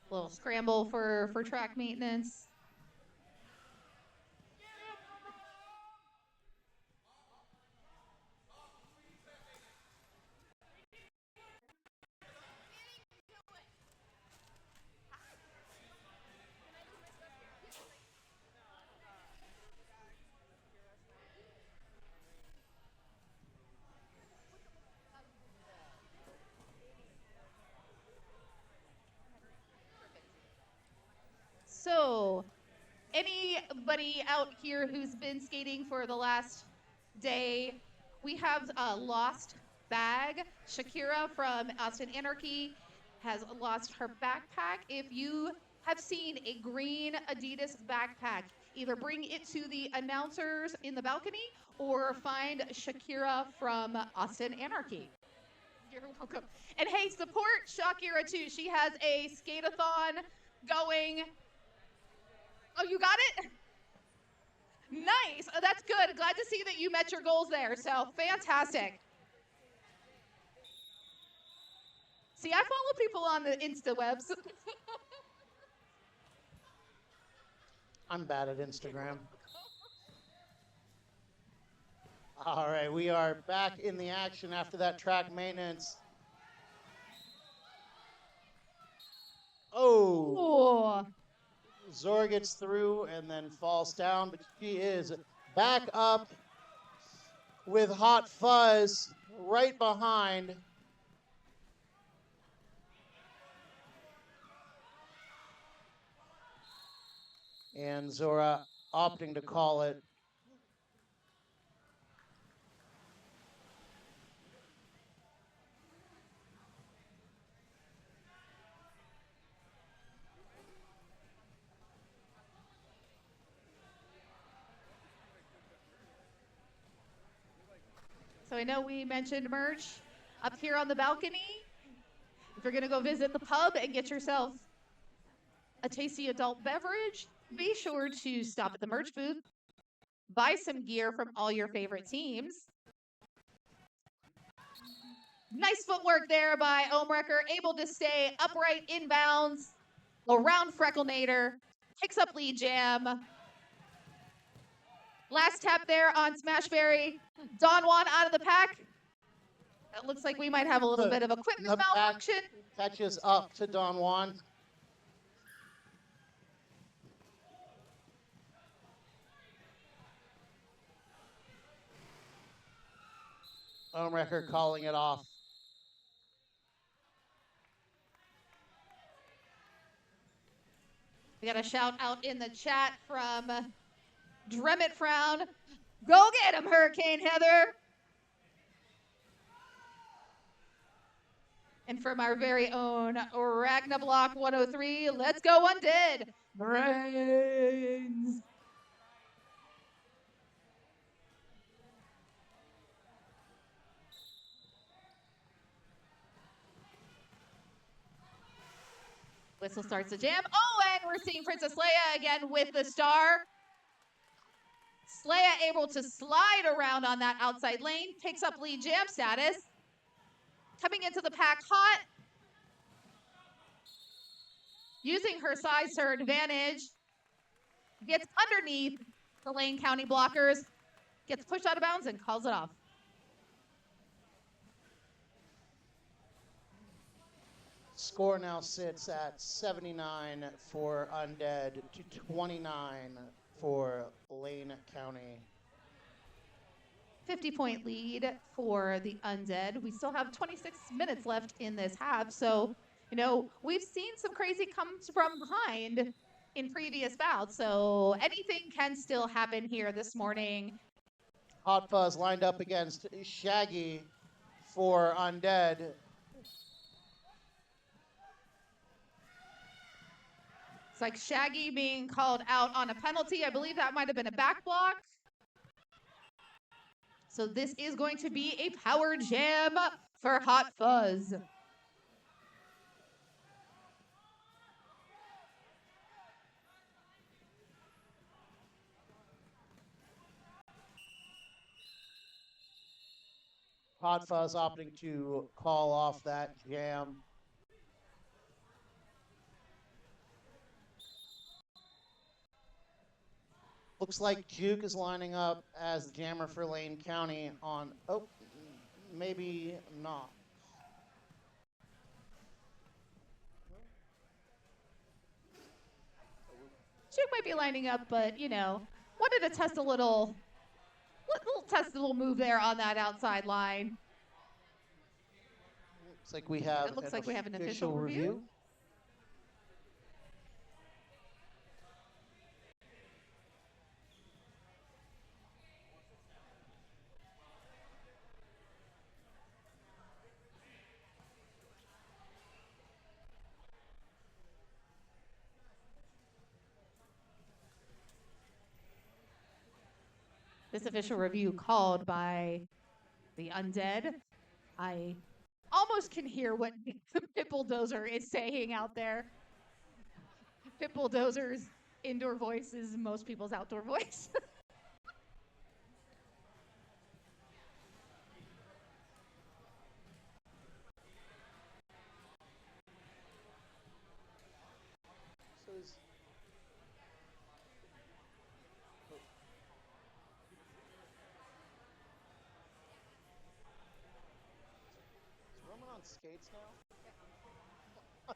A little scramble for track maintenance. So, anybody out here who's been skating for the last day, we have a lost bag. Shakira from Austin Anarchy has lost her backpack. If you have seen a green Adidas backpack, either bring it to the announcers in the balcony or find Shakira from Austin Anarchy. You're welcome. And hey, support Shakira too. She has a skate-a-thon going. Oh, you got it? Nice. Oh, that's good. Glad to see that you met your goals there. So fantastic. See, I follow people on the Insta webs. I'm bad at Instagram. All right, we are back in the action after that track maintenance. Oh, Oh, Zora gets through and then falls down, but she is back up with Hot Fuzz right behind. And Zora opting to call it. So I know we mentioned merch up here on the balcony. If you're going to go visit the pub and get yourself a tasty adult beverage, be sure to stop at the merch booth, buy some gear from all your favorite teams. Nice footwork there by Omrecker, able to stay upright inbounds around Frecklenator, picks up lead jam. Last tap there on Smashberry. Don Juan out of the pack. It looks like we might have a little bit of equipment The back malfunction. catches up to Don Juan. Omrecker calling it off. We got a shout out in the chat from Dremmit Frown. Go get him, Hurricane Heather. And from our very own Ragnablock 103, let's go Undead. Brains. Whistle starts the jam. Oh, and we're seeing Princess Leia again with the star. Leia able to slide around on that outside lane, picks up lead jam status. Coming into the pack hot. Using her size to her advantage. Gets underneath the Lane County blockers. Gets pushed out of bounds and calls it off. Score now sits at 79 for Undead to 29 for Lane County. 50-point lead for the Undead. We still have 26 minutes left in this half. So, you know, we've seen some crazy comes from behind in previous bouts. So anything can still happen here this morning. Hot Fuzz lined up against Shaggy for Undead. It's like Shaggy being called out on a penalty. I believe that might have been a back block. So this is going to be a power jam for Hot Fuzz. Hot Fuzz opting to call off that jam. Looks like Juke is lining up as the jammer for Lane County on, oh, maybe not. Juke might be lining up, but, you know, wanted to test a little move there on that outside line. Looks like we have, It looks like we have an official review. This official review called by the Undead. I almost can hear what Pitbull Dozer is saying out there. Pitbull Dozer's indoor voice is most people's outdoor voice. So is, is Roman on skates now?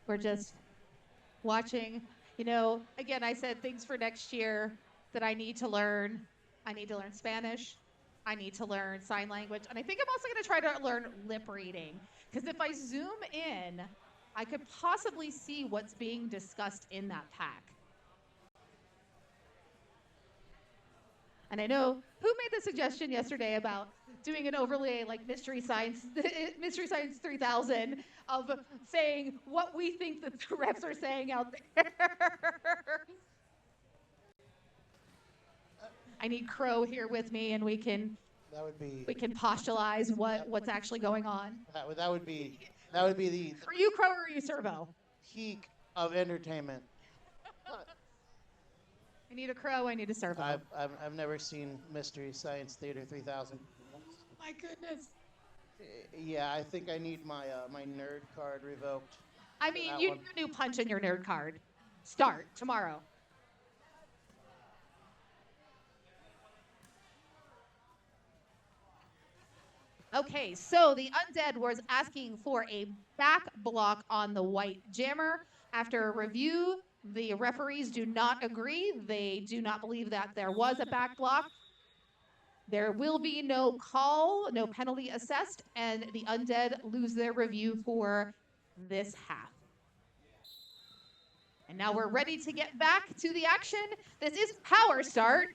We're just watching. You know, again, I said things for next year that I need to learn. I need to learn Spanish. I need to learn sign language. And I think I'm also going to try to learn lip reading. Because if I zoom in, I could possibly see what's being discussed in that pack. And I know who made the suggestion yesterday about doing an overlay like Mystery Science, Mystery Science 3000 of saying what we think the refs are saying out there. I need Crow here with me, and we can postulate what's actually going on. that would be the Are you Crow or are you Servo? peak of entertainment. I need a Crow. I need a Servo. I've never seen Mystery Science Theater 3000. My goodness. Yeah, I think I need my my nerd card revoked. I mean, that you one. need a new punch in your nerd card. Start tomorrow. Okay, so the Undead was asking for a back block on the white jammer. After a review, the referees do not agree. They do not believe that there was a back block. There will be no call, no penalty assessed, and the Undead lose their review for this half. And now we're ready to get back to the action. This is power start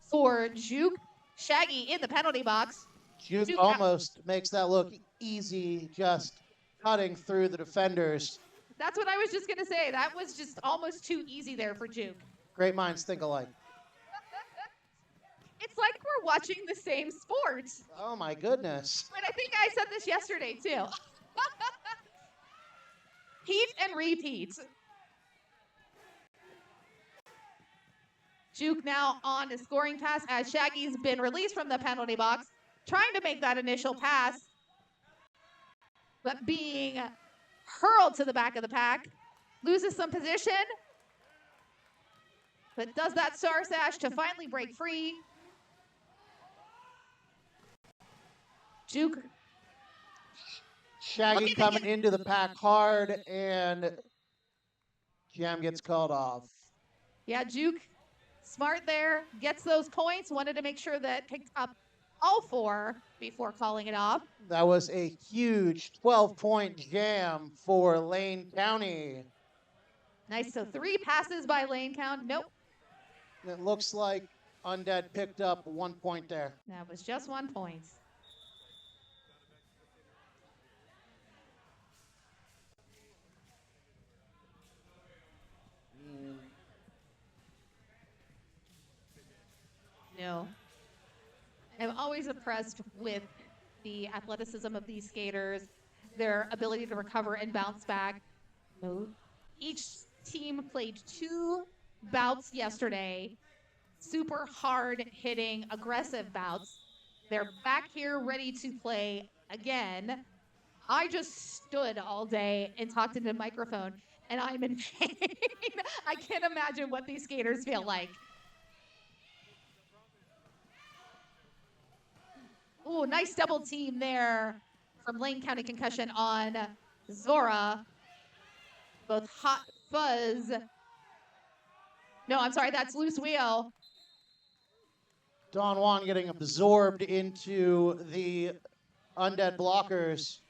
for Juke. Shaggy in the penalty box. Juke Juke almost makes that look easy, just cutting through the defenders. That's what I was just going to say. That was just almost too easy there for Juke. Great minds think alike. It's like we're watching the same sport. Oh my goodness. But I think I said this yesterday too. Heat and repeat. Juke now on a scoring pass as Shaggy's been released from the penalty box, trying to make that initial pass, but being hurled to the back of the pack, loses some position, but does that star sash to finally break free. Juke. Shaggy coming into the pack hard, and Jam gets called off. Yeah, Juke, smart there, gets those points, wanted to make sure that picked up all four before calling it off. That was a huge 12-point jam for Lane County. Nice, so 3 passes by Lane Count. Nope, It looks like Undead picked up 1 point there. that was just 1 point. No. I'm always impressed with the athleticism of these skaters, their ability to recover and bounce back. Each team played 2 bouts yesterday, super hard hitting, aggressive bouts. They're back here ready to play again. I just stood all day and talked into the microphone, and I'm in pain. I can't imagine what these skaters feel like. Ooh, nice double team there from Lane County Concussion on Zora. Both Hot Fuzz. No, I'm sorry, that's Loose Wheel. Don Juan getting absorbed into the Undead blockers.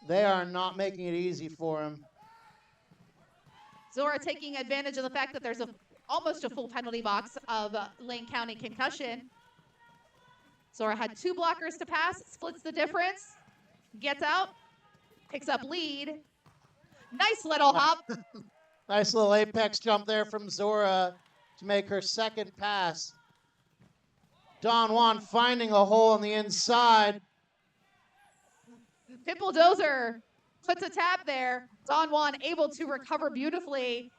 They are not making it easy for him. Zora taking advantage of the fact that there's almost a full penalty box of Lane County Concussion. Zora had 2 blockers to pass, splits the difference, gets out, picks up lead. Nice little hop. Nice little apex jump there from Zora to make her second pass. Don Juan finding a hole on the inside. Pimple Dozer puts a tap there. Don Juan able to recover beautifully,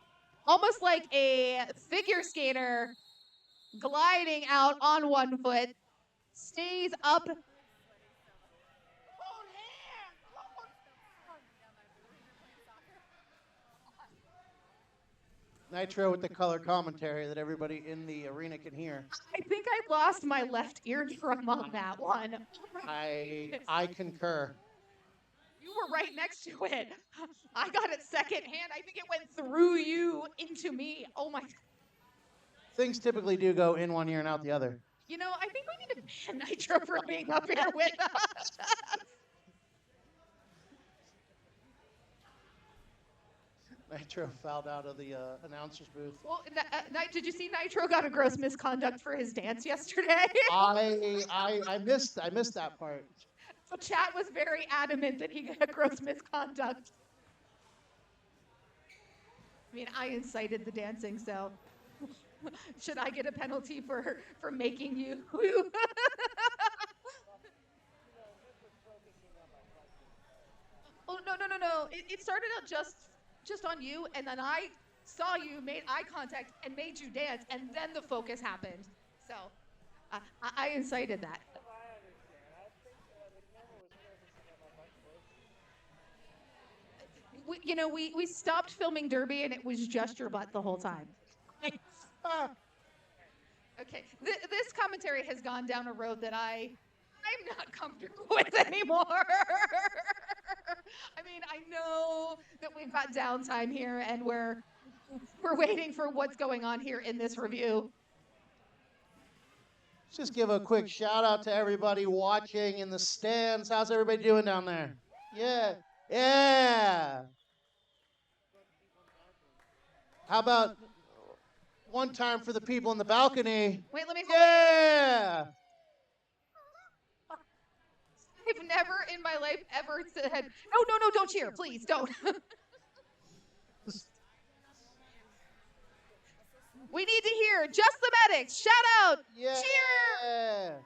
almost like a figure skater gliding out on 1 foot. Stays up. Nitro with the color commentary that everybody in the arena can hear. I think I lost my left eardrum on that one. I concur. You were right next to it. I got it secondhand. I think it went through you into me. Oh my. Things typically do go in one ear and out the other. You know, I think we need to ban Nitro for being up here with us. Nitro fouled out of the announcer's booth. Well, did you see Nitro got a gross misconduct for his dance yesterday? I missed that part. So chat was very adamant that he got gross misconduct. I mean, I incited the dancing, so should I get a penalty for making you? Oh no! It started out just on you, and then I saw you, made eye contact, and made you dance, and then the focus happened. So I incited that. I understand. I think the camera was focusing on my butt close. We stopped filming Derby, and it was just your butt the whole time. Okay, this commentary has gone down a road that I'm not comfortable with anymore. I mean, I know that we've got downtime here, and we're waiting for what's going on here in this review. Let's just give a quick shout out to everybody watching in the stands. How's everybody doing down there? Yeah. Yeah. How about one time for the people in the balcony? Wait, let me. Yeah. I've never in my life ever said, no, don't cheer, please, don't. We need to hear just the medics. Shout out, Yeah. cheer,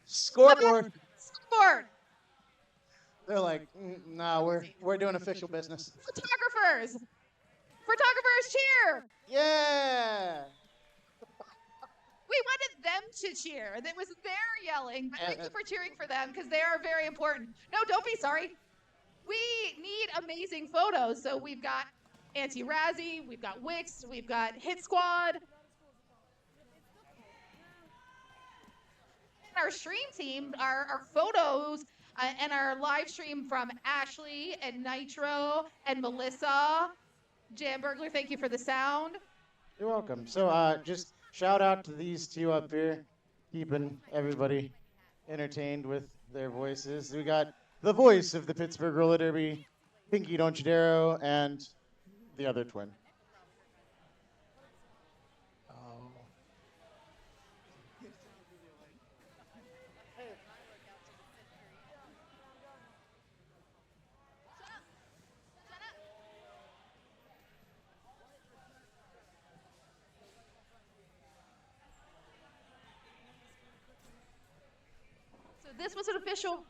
Scoreboard. scoreboard, They're like, nah, we're doing official business. photographers, cheer. Yeah. We wanted them to cheer. It was their yelling, but thank you for cheering for them because they are very important. No, don't be sorry. We need amazing photos, so we've got Anti-Razzie, we've got Wix, we've got Hit Squad. Our stream team, our photos, and our live stream from Ashley and Nitro and Melissa. Jam Burglar, thank you for the sound. You're welcome. So just shout out to these two up here, keeping everybody entertained with their voices. We got the voice of the Pittsburgh Roller Derby, Pinky Donchadero, and the other twin. Oh. So this was an official.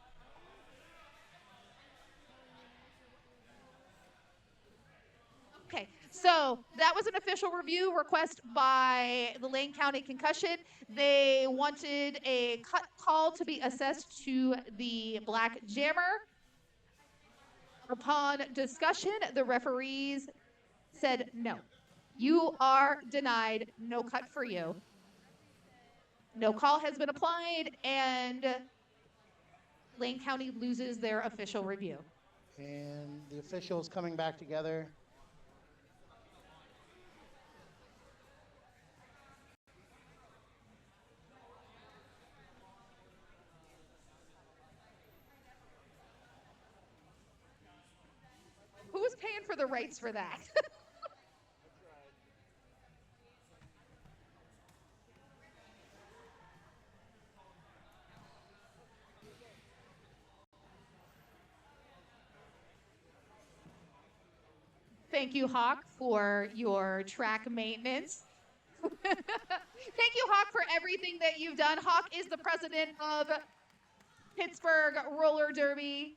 Okay, so that was an official review request by the Lane County Concussion. They wanted a cut call to be assessed to the Black Jammer. Upon discussion, the referees said no. You are denied, no cut for you. No call has been applied, and Lane County loses their official review. And the officials coming back together. Who's paying for the rights for that? Thank you, Hawk, for your track maintenance. Thank you, Hawk, for everything that you've done. Hawk is the president of Pittsburgh Roller Derby.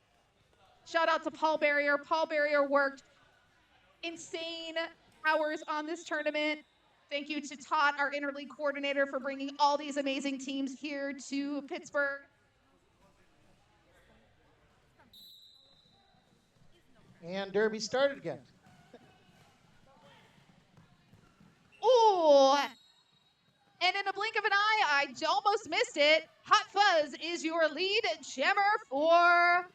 Shout out to Paul Barrier. Paul Barrier worked insane hours on this tournament. Thank you to Todd, our interleague coordinator, for bringing all these amazing teams here to Pittsburgh. And Derby started again. Ooh. And in a blink of an eye, I almost missed it. Hot Fuzz is your lead jammer for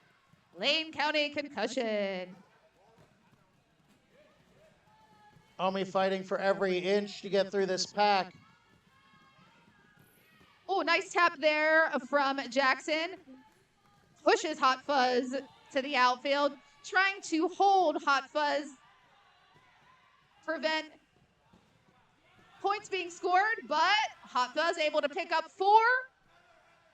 Lane County Concussion. Homie fighting for every inch to get through this pack. Oh, nice tap there from Jackson. Pushes Hot Fuzz to the outfield. trying to hold Hot Fuzz, prevent points being scored, but Hot Fuzz able to pick up 4.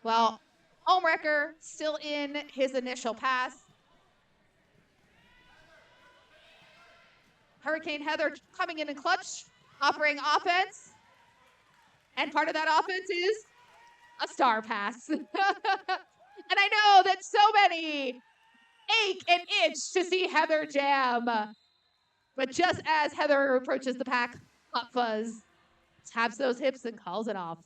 Well, Omrecker still in his initial pass. Hurricane Heather coming in clutch, offering offense. And part of that offense is a star pass. And I know that so many ache and itch to see Heather jam. But just as Heather approaches the pack, Hot Fuzz taps those hips and calls it off.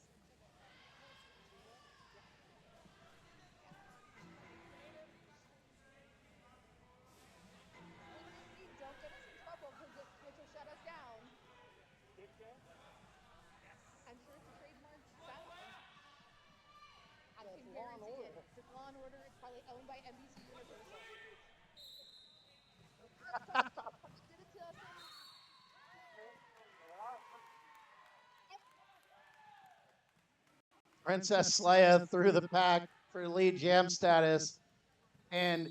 Law and Order is probably owned by NBC Universal. Did it to us. Princess Leia through the pack for lead jam status. And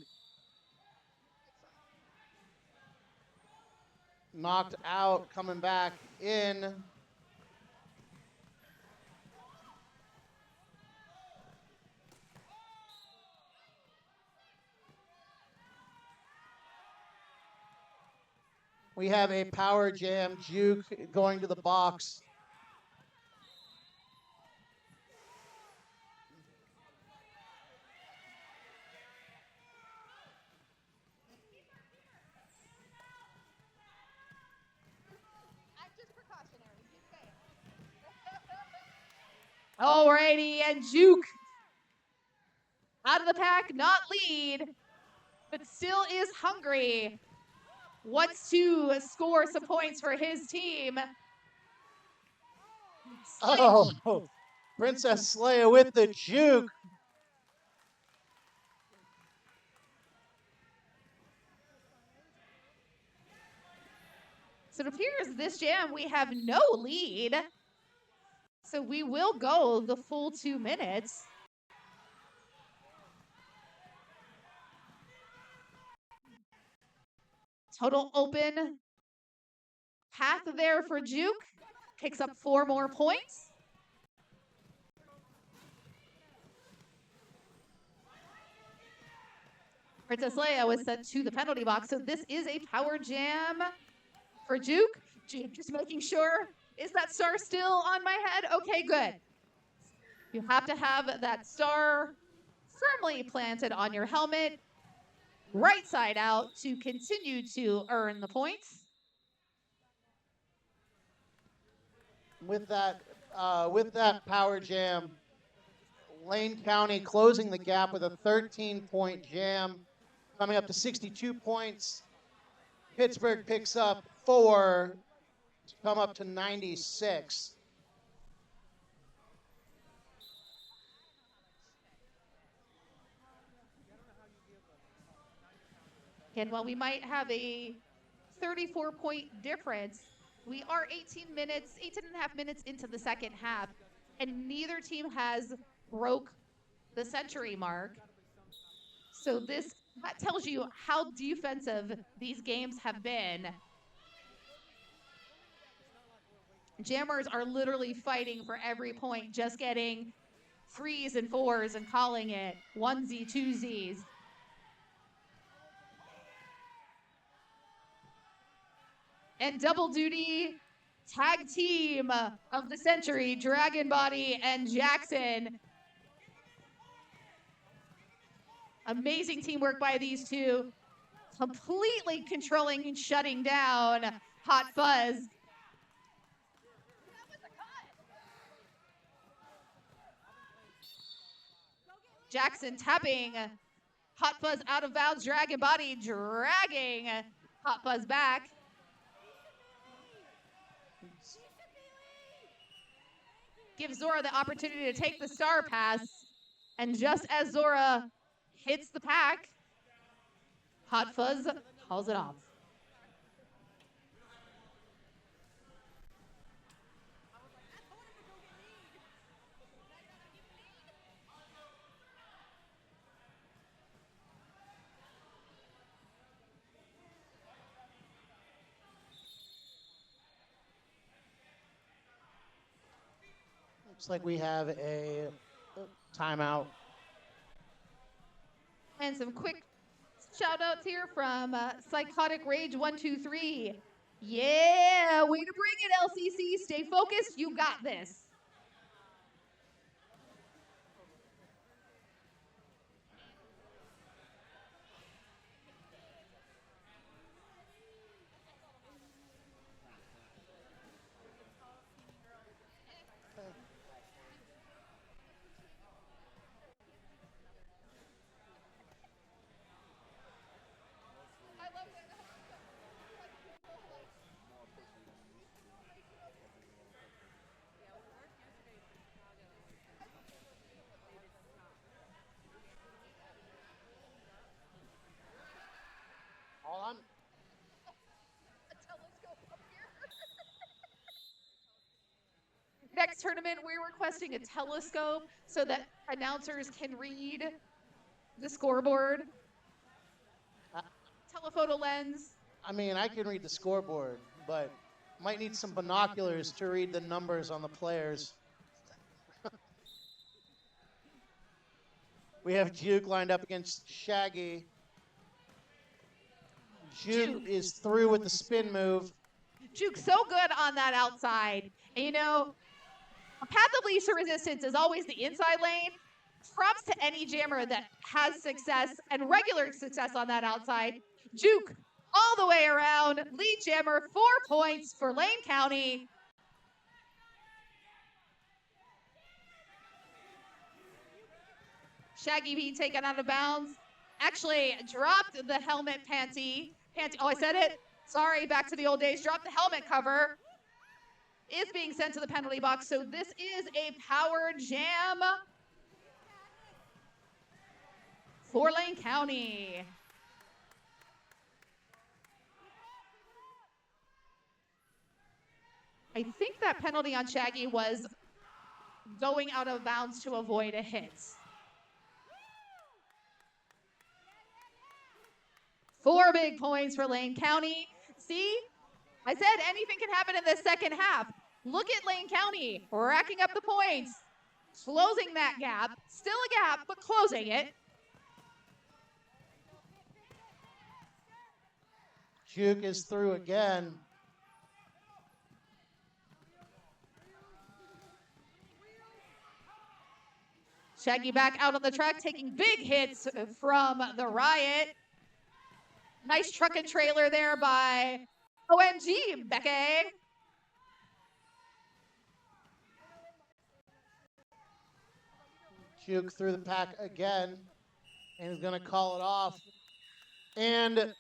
knocked out, coming back in. We have a power jam juke going to the box. I'm just precautionary. Just saying. Alrighty, and Juke out of the pack, not lead, but still is hungry. Wants to score some points for his team. Oh, Princess Leia with the juke. So it appears this jam we have no lead. So we will go the full 2 minutes. Total open path there for Juke. Picks up 4 more points. Princess Leia was sent to the penalty box. So this is a power jam for Juke. Juke just making sure. Is that star still on my head? Okay, good. You have to have that star firmly planted on your helmet, right side out, to continue to earn the points. With that power jam, Lane County closing the gap with a 13-point jam, coming up to 62 points. Pittsburgh picks up 4 to come up to 96. And while we might have a 34-point difference, we are 18 and a half minutes into the second half, and neither team has broke the century mark. So that tells you how defensive these games have been. Jammers are literally fighting for every point, just getting 3s and 4s and calling it 1Z, 2Zs. And double duty tag team of the century, Dragon Body and Jackson. Amazing teamwork by these two. Completely controlling and shutting down Hot Fuzz. Jackson tapping Hot Fuzz out of bounds. Dragon Body dragging Hot Fuzz back. Gives Zora the opportunity to take the star pass. And just as Zora hits the pack, Hot Fuzz calls it off. Looks like we have a timeout. And some quick shout outs here from Psychotic Rage 123. Yeah, way to bring it, LCC. Stay focused. You got this. All I'm Next tournament, we're requesting a telescope so that announcers can read the scoreboard. Telephoto lens. I mean, I can read the scoreboard, but might need some binoculars to read the numbers on the players. We have Juke lined up against Shaggy. Juke is through with the spin move. Juke's so good on that outside. And you know, a path of least resistance is always the inside lane. Props to any jammer that has success and regular success on that outside. Juke all the way around. Lead jammer, 4 points for Lane County. Shaggy being taken out of bounds. Actually dropped the helmet panty. Oh, I said it. Sorry, back to the old days. Dropped the helmet cover. Is being sent to the penalty box. So this is a power jam for Lane County. I think that penalty on Shaggy was going out of bounds to avoid a hit. 4 big points for Lane County. See, I said anything can happen in the second half. Look at Lane County racking up the points, closing that gap. Still a gap, but closing it. Juke is through again. Shaggy back out on the track, taking big hits from the Riot. Nice truck and trailer there by OMG, Becky. Juke through the pack again and is going to call it off. And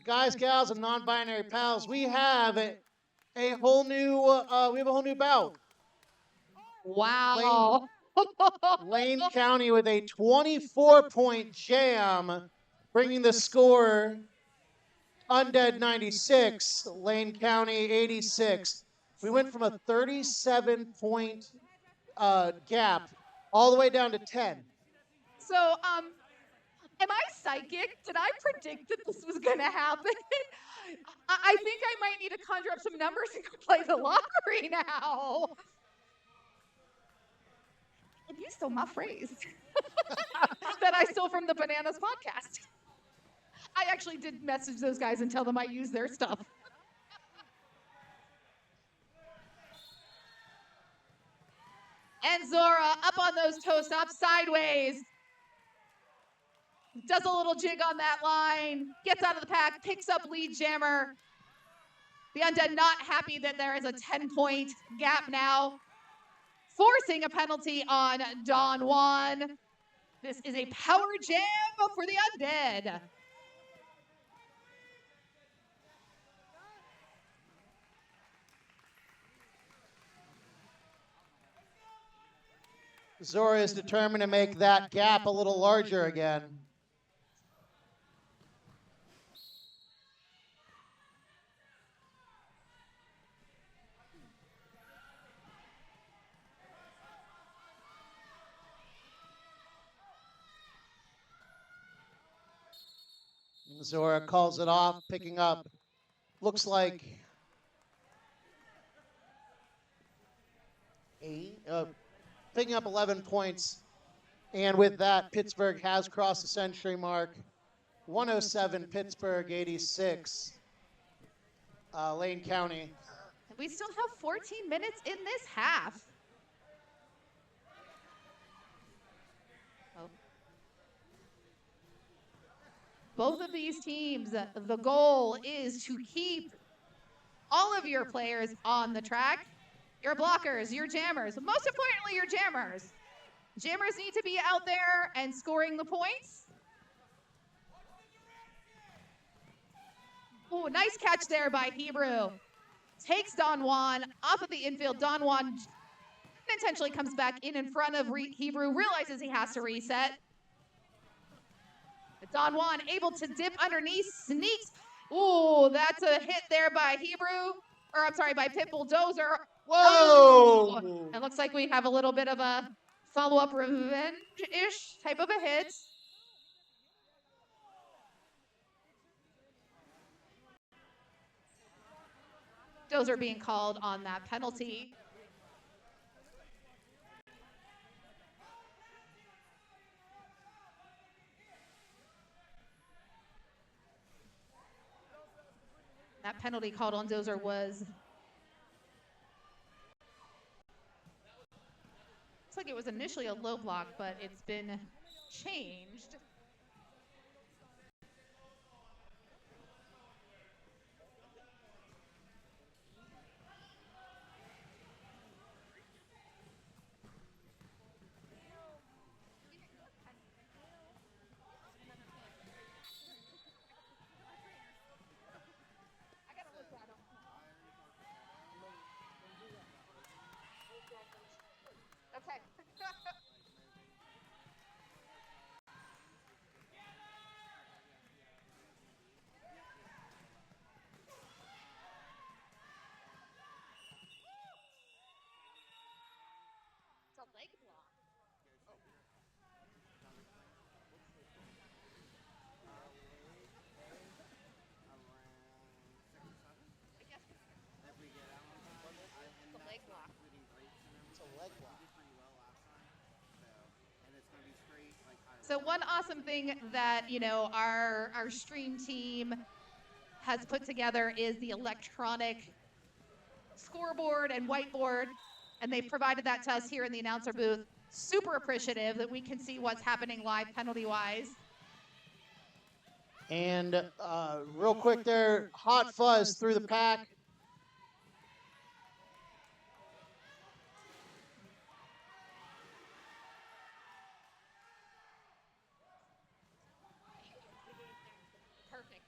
guys, gals, and non-binary pals, we have a whole new bout. Wow. Lane County with a 24-point jam, bringing the score Undead 96, Lane County 86. We went from a 37-point gap all the way down to 10. So, am I psychic? Did I predict that this was going to happen? I think I might need to conjure up some numbers and go play the lottery now. And you stole my phrase that I stole from the Bananas podcast. I actually did message those guys and tell them I used their stuff. And Zora up on those toe stops sideways. Does a little jig on that line. Gets out of the pack. Picks up lead jammer. The Undead not happy that there is a 10-point gap now. Forcing a penalty on Don Juan. This is a power jam for the Undead. Zora is determined to make that gap a little larger again. Zora calls it off, picking up, looks like picking up 11 points. And with that, Pittsburgh has crossed the century mark. 107 Pittsburgh, 86 Lane County. And we still have 14 minutes in this half. Oh. Both of these teams, the goal is to keep all of your players on the track. Your blockers, your jammers, most importantly, your jammers. Jammers need to be out there and scoring the points. Oh, nice catch there by Hebrew. Takes Don Juan off of the infield. Don Juan intentionally comes back in front of Hebrew, realizes he has to reset. But Don Juan able to dip underneath, sneaks. Ooh, that's a hit there by Hebrew, or I'm sorry, by Pit Bulldozer. Whoa! Oh, it looks like we have a little bit of a follow-up revenge-ish type of a hit. Dozer being called on that penalty. That penalty called on Dozer was, looks like it was initially a low block, but it's been changed. Okay. It's a leg block. I guess it's a leg block. It's a leg block. So one awesome thing that, you know, our stream team has put together is the electronic scoreboard and whiteboard, and they provided that to us here in the announcer booth. Super appreciative that we can see what's happening live penalty-wise. And real quick there, Hot Fuzz through the pack. Perfect.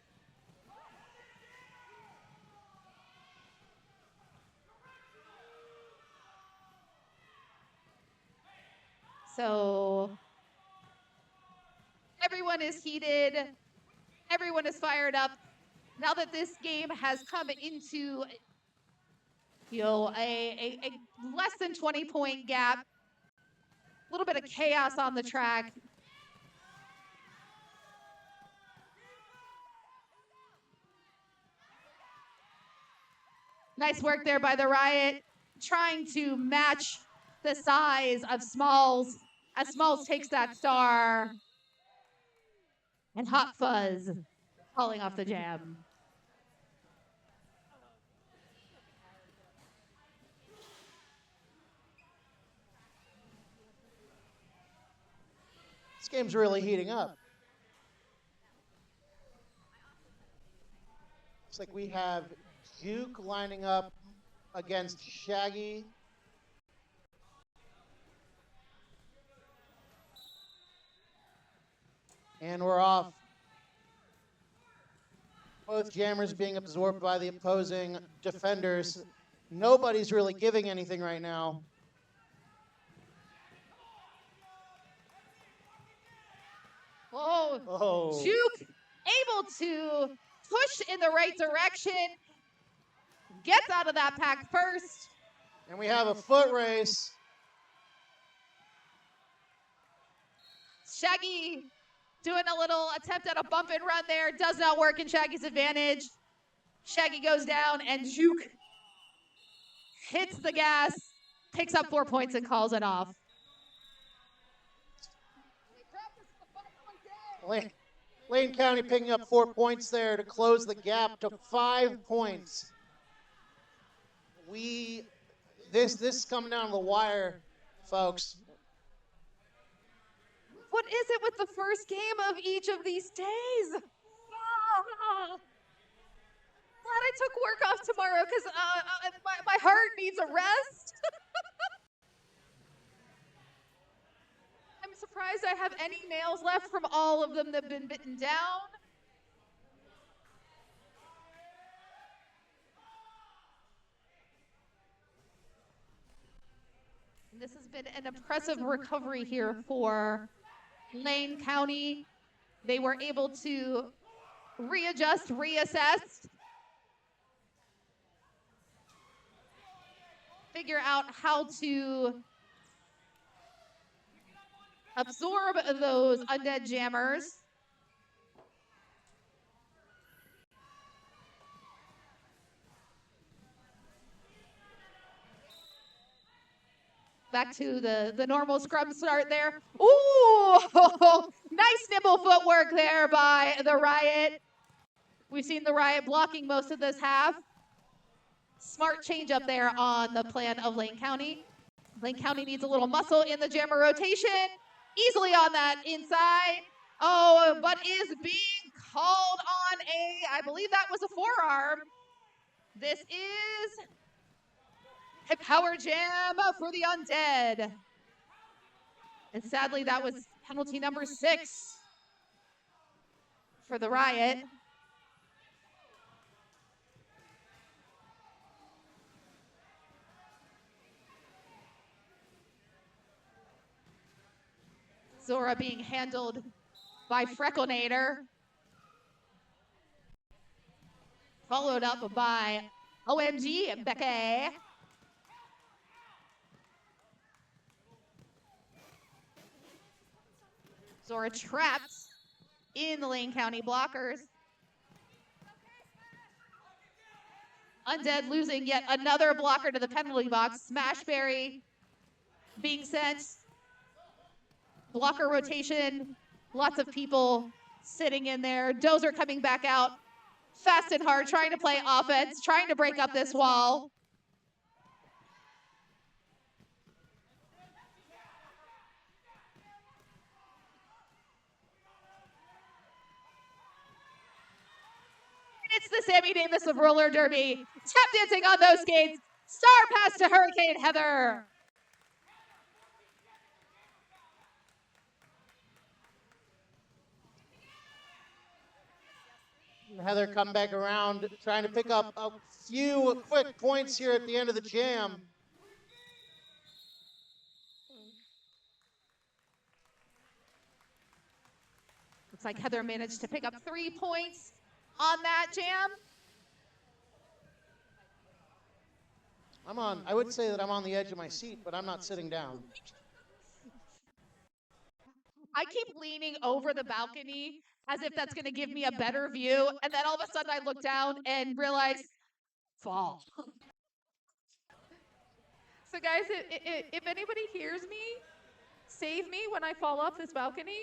So everyone is heated. Everyone is fired up. Now that this game has come into, you know, a less than 20-point gap, a little bit of chaos on the track. Nice work there by the Riot, trying to match the size of Smalls as Smalls takes that star. And Hot Fuzz falling off the jam. This game's really heating up. Looks like we have Juke lining up against Shaggy. And we're off. Both jammers being absorbed by the opposing defenders. Nobody's really giving anything right now. Oh, Juke able to push in the right direction. Gets out of that pack first. And we have a foot race. Shaggy doing a little attempt at a bump and run there. Does not work in Shaggy's advantage. Shaggy goes down and Juke hits the gas picks up 4 points and calls it off. Lane County picking up 4 points there to close the gap to 5 points. This is coming down to the wire, folks. What is it with the first game of each of these days? Glad I took work off tomorrow because my heart needs a rest. I'm surprised I have any nails left from all of them that have been bitten down. This has been an impressive recovery here for Lane County. They were able to readjust, reassess, figure out how to absorb those undead jammers. Back to the normal scrum start there. Ooh, nice nimble footwork there by the Riot. We've seen the Riot blocking most of this half. Smart change up there on the plan of Lane County. Lane County needs a little muscle in the jammer rotation. Easily on that inside. Oh, but is being called on I believe that was a forearm. This is a power jam for the Undead. And sadly, that was penalty number 6 for the Riot. Zora being handled by Frecklenator. Followed up by OMG Becky. Zora trapped in the Lane County blockers. Undead losing yet another blocker to the penalty box. Smashberry being sent. Blocker rotation. Lots of people sitting in there. Dozer coming back out fast and hard, trying to play offense, trying to break up this wall. It's the Sammy Davis of roller derby. Tap dancing on those skates. Star pass to Hurricane Heather. Heather come back around, trying to pick up a few quick points here at the end of the jam. Looks like Heather managed to pick up 3 points on that jam. I would say that I'm on the edge of my seat, but I'm not sitting down. I keep leaning over the balcony as if that's going to give me a better view. And then all of a sudden I look down and realize, fall. So guys, if anybody hears me, save me when I fall off this balcony.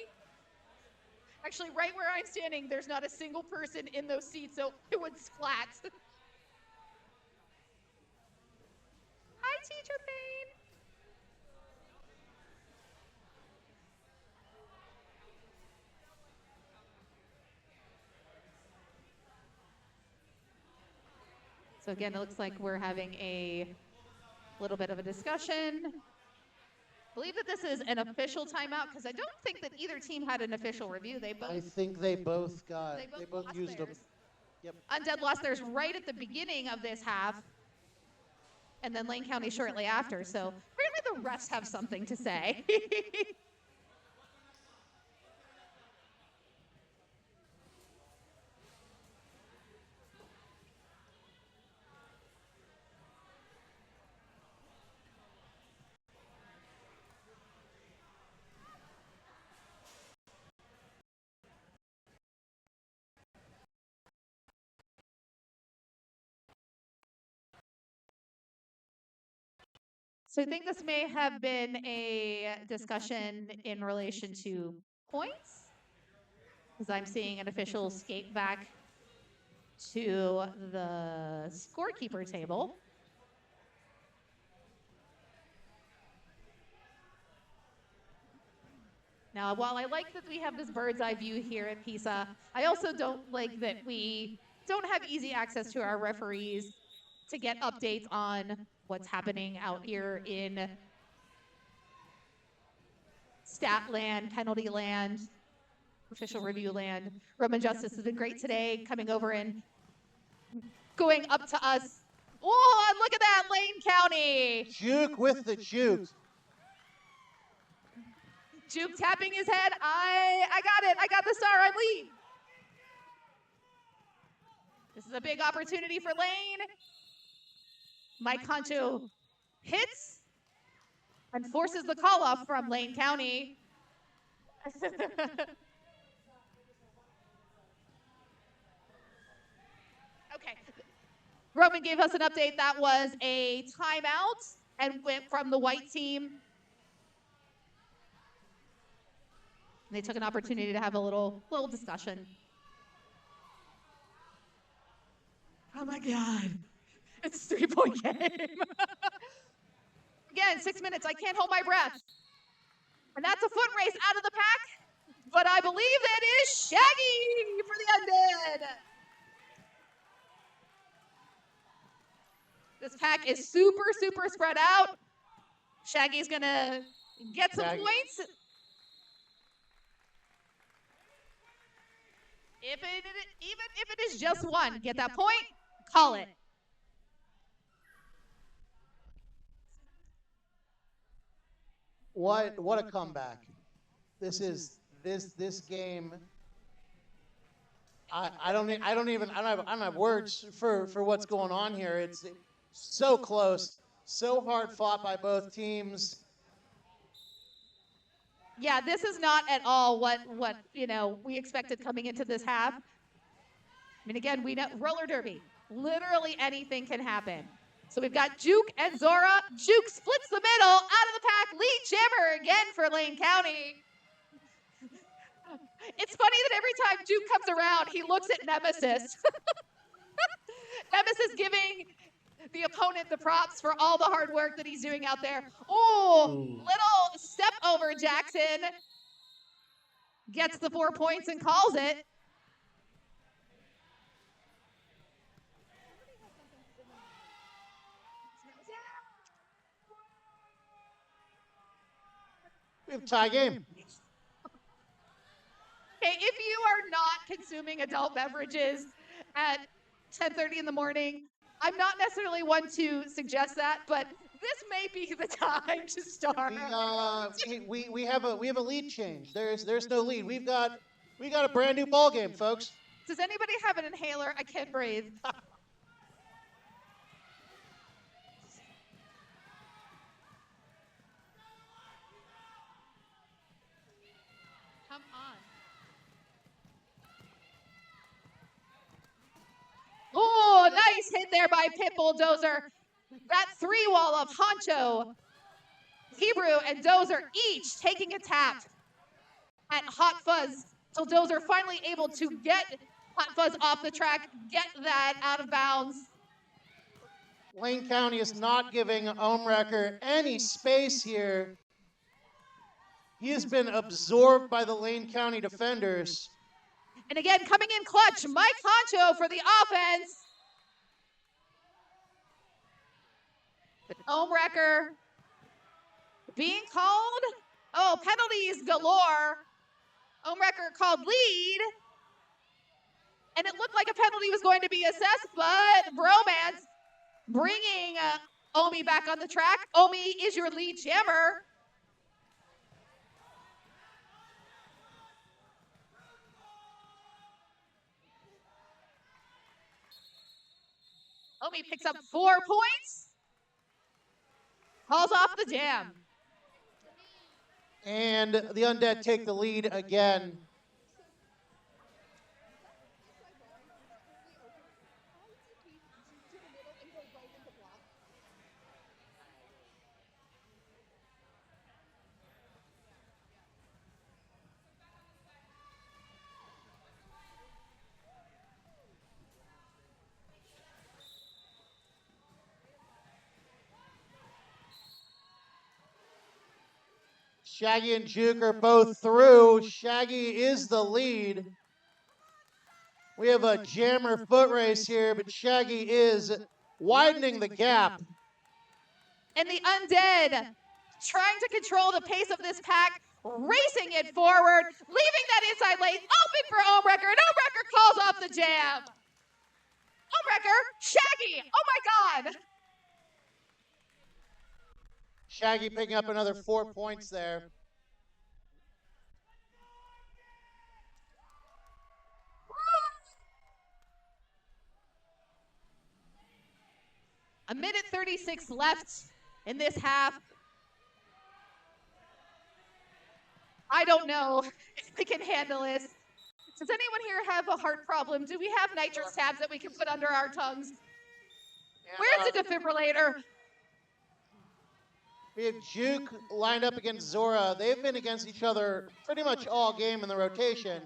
Actually, right where I'm standing, there's not a single person in those seats, so it would splat. Hi, Teacher Payne. So again, it looks like we're having a little bit of a discussion. I believe that this is an official timeout because I don't think that either team had an official review. They both. I think they both lost used them. theirs. Yep. Undead lost theirs right at the beginning of this half, and then Lane County shortly after. So apparently the refs have something to say. So I think this may have been a discussion in relation to points, because I'm seeing an official skate back to the scorekeeper table. Now, while I like that we have this bird's eye view here at PISA, I also don't like that we don't have easy access to our referees to get updates on what's happening out here in stat land, penalty land, official review land. Roman Justice has been great today, coming over and going up to us. Oh, and look at that, Lane County. Juke with the juke. Juke tapping his head. I got it. I got the star. I lead. This is a big opportunity for Lane. Mike Concho hits and forces the call off from Lane County. Okay. Roman gave us an update. That was a timeout and went from the white team. They took an opportunity to have a little discussion. Oh my God. It's a 3-point game. Again, 6 minutes. I can't hold my breath. And that's a foot race out of the pack. But I believe that is Shaggy for the Undead. This pack is super, super spread out. Shaggy's going to get some points. Even if it is just one, get that point, call it. What a comeback. This game. I don't have words for what's going on here. It's so close, so hard fought by both teams. Yeah, this is not at all what we expected coming into this half. I mean, again, we know roller derby. Literally anything can happen. So we've got Juke and Zora. Juke splits the middle, out of the pack. Lead jammer again for Lane County. It's funny that every time Juke comes around, he looks at Nemesis. Nemesis giving the opponent the props for all the hard work that he's doing out there. Oh, little step over Jackson. Gets the 4 points and calls it. We have a tie game. Okay, if you are not consuming adult beverages at 10:30 in the morning, I'm not necessarily one to suggest that, but this may be the time to start. We have a lead change. There's no lead. We got a brand new ball game, folks. Does anybody have an inhaler? I can't breathe. Come on. Oh, nice hit there by Pit Bulldozer. That 3-wall of Honcho, Hebrew, and Dozer each taking a tap at Hot Fuzz till Dozer finally able to get Hot Fuzz off the track, get that out of bounds. Lane County is not giving Ohmrecker any space here. He has been absorbed by the Lane County defenders. And again, coming in clutch, Mike Honcho for the offense. But Ohmrecker being called. Oh, penalties galore. Ohmrecker called lead. And it looked like a penalty was going to be assessed, but Bromance bringing Omi back on the track. Omi is your lead jammer. Omi picks up 4 points. Calls off the jam. And the Undead take the lead again. Shaggy and Juke are both through. Shaggy is the lead. We have a jammer foot race here, but Shaggy is widening the gap. And the Undead trying to control the pace of this pack, racing it forward, leaving that inside lane open for Omrecker, and Omrecker calls off the jam. Omrecker, Shaggy, oh my God. Shaggy picking up another 4 points there. A minute 36 left in this half. I don't know if we can handle this. Does anyone here have a heart problem? Do we have nitrous tabs that we can put under our tongues? Where's the defibrillator? We have Juke lined up against Zora. They've been against each other pretty much all game in the rotation.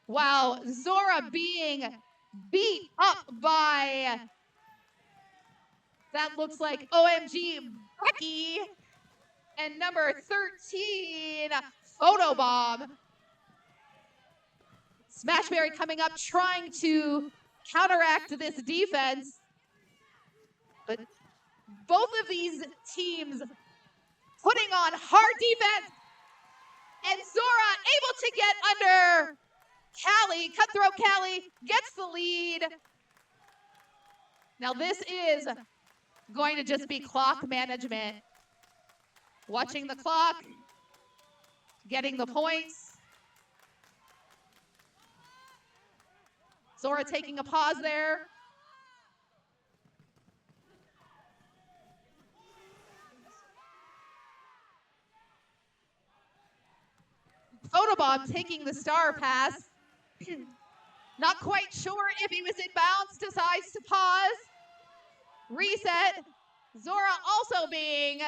Wow, Zora being beat up by, that looks like OMG Becky, and number 13, Photobomb. Smashberry coming up trying to counteract this defense. But both of these teams putting on hard defense, and Zora able to get under Callie. Cutthroat Callie gets the lead. Now this is going to just be clock management. Watching the clock, getting the points. Zora taking a pause there. Photobomb taking the star pass. Not quite sure if he was in bounds, decides to pause. Reset. Zora also being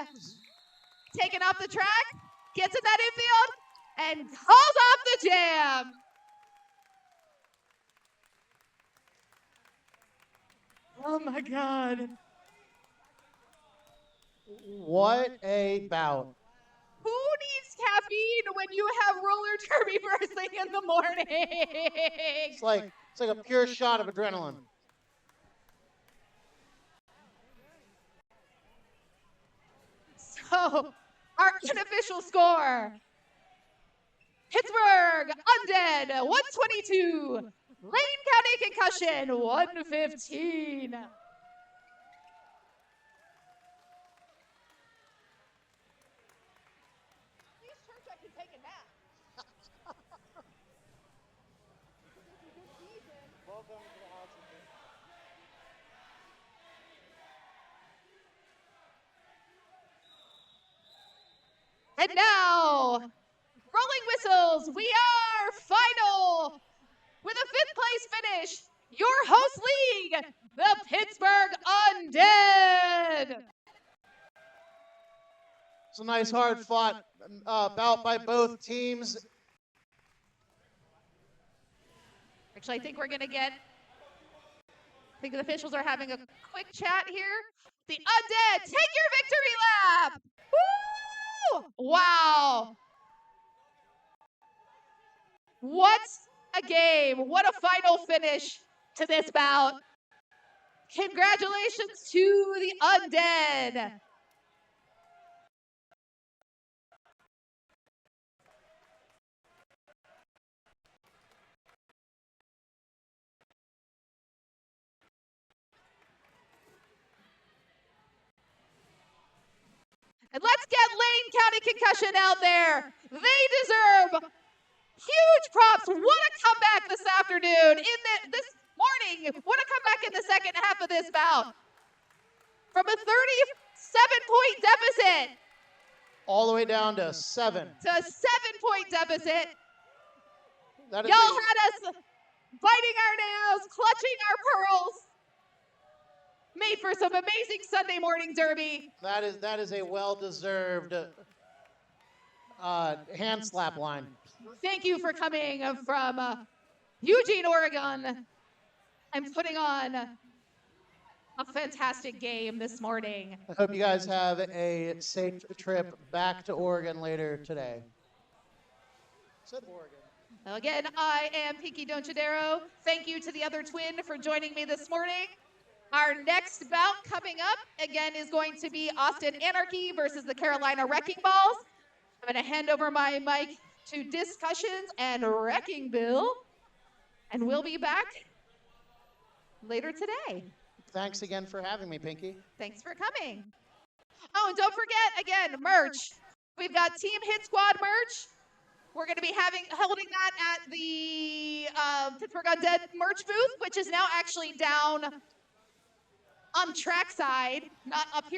taken off the track, gets in that infield, and calls off the jam. Oh my God. What a bout. Who needs caffeine when you have roller derby first thing in the morning? It's like a pure shot of adrenaline. So, our unofficial score. Pittsburgh Undead 122. Lane County Concussion 115. And now, rolling whistles, we are final with a 5th place finish. Your host league, the Pittsburgh Undead. It's a nice hard fought bout by both teams. Actually, I think we're gonna get, I think the officials are having a quick chat here. The Undead, take your victory lap. Woo! Wow. What a game. What a final finish to this bout. Congratulations to the Undead. And let's get Lane County Concussion out there. They deserve huge props. What a comeback this afternoon, this morning. What a comeback in the second half of this bout. From a 37-point deficit. All the way down to 7. To a 7-point deficit. That is Y'all had us biting our nails, clutching our pearls. Made for some amazing Sunday morning derby. that is a well-deserved hand slap line. Thank you for coming from Eugene, Oregon, and putting on a fantastic game this morning. I hope you guys have a safe trip back to Oregon later today. Said Oregon. Well, again, I am Pinky Donchadero. Thank you to the other twin for joining me this morning. Our next bout coming up, again, is going to be Austin Anarchy versus the Carolina Wrecking Balls. I'm going to hand over my mic to Discussions and Wrecking Bill, and we'll be back later today. Thanks again for having me, Pinky. Thanks for coming. Oh, and don't forget, again, merch. We've got Team Hit Squad merch. We're going to be holding that at the Pittsburgh Undead merch booth, which is now actually down on trackside, not up here.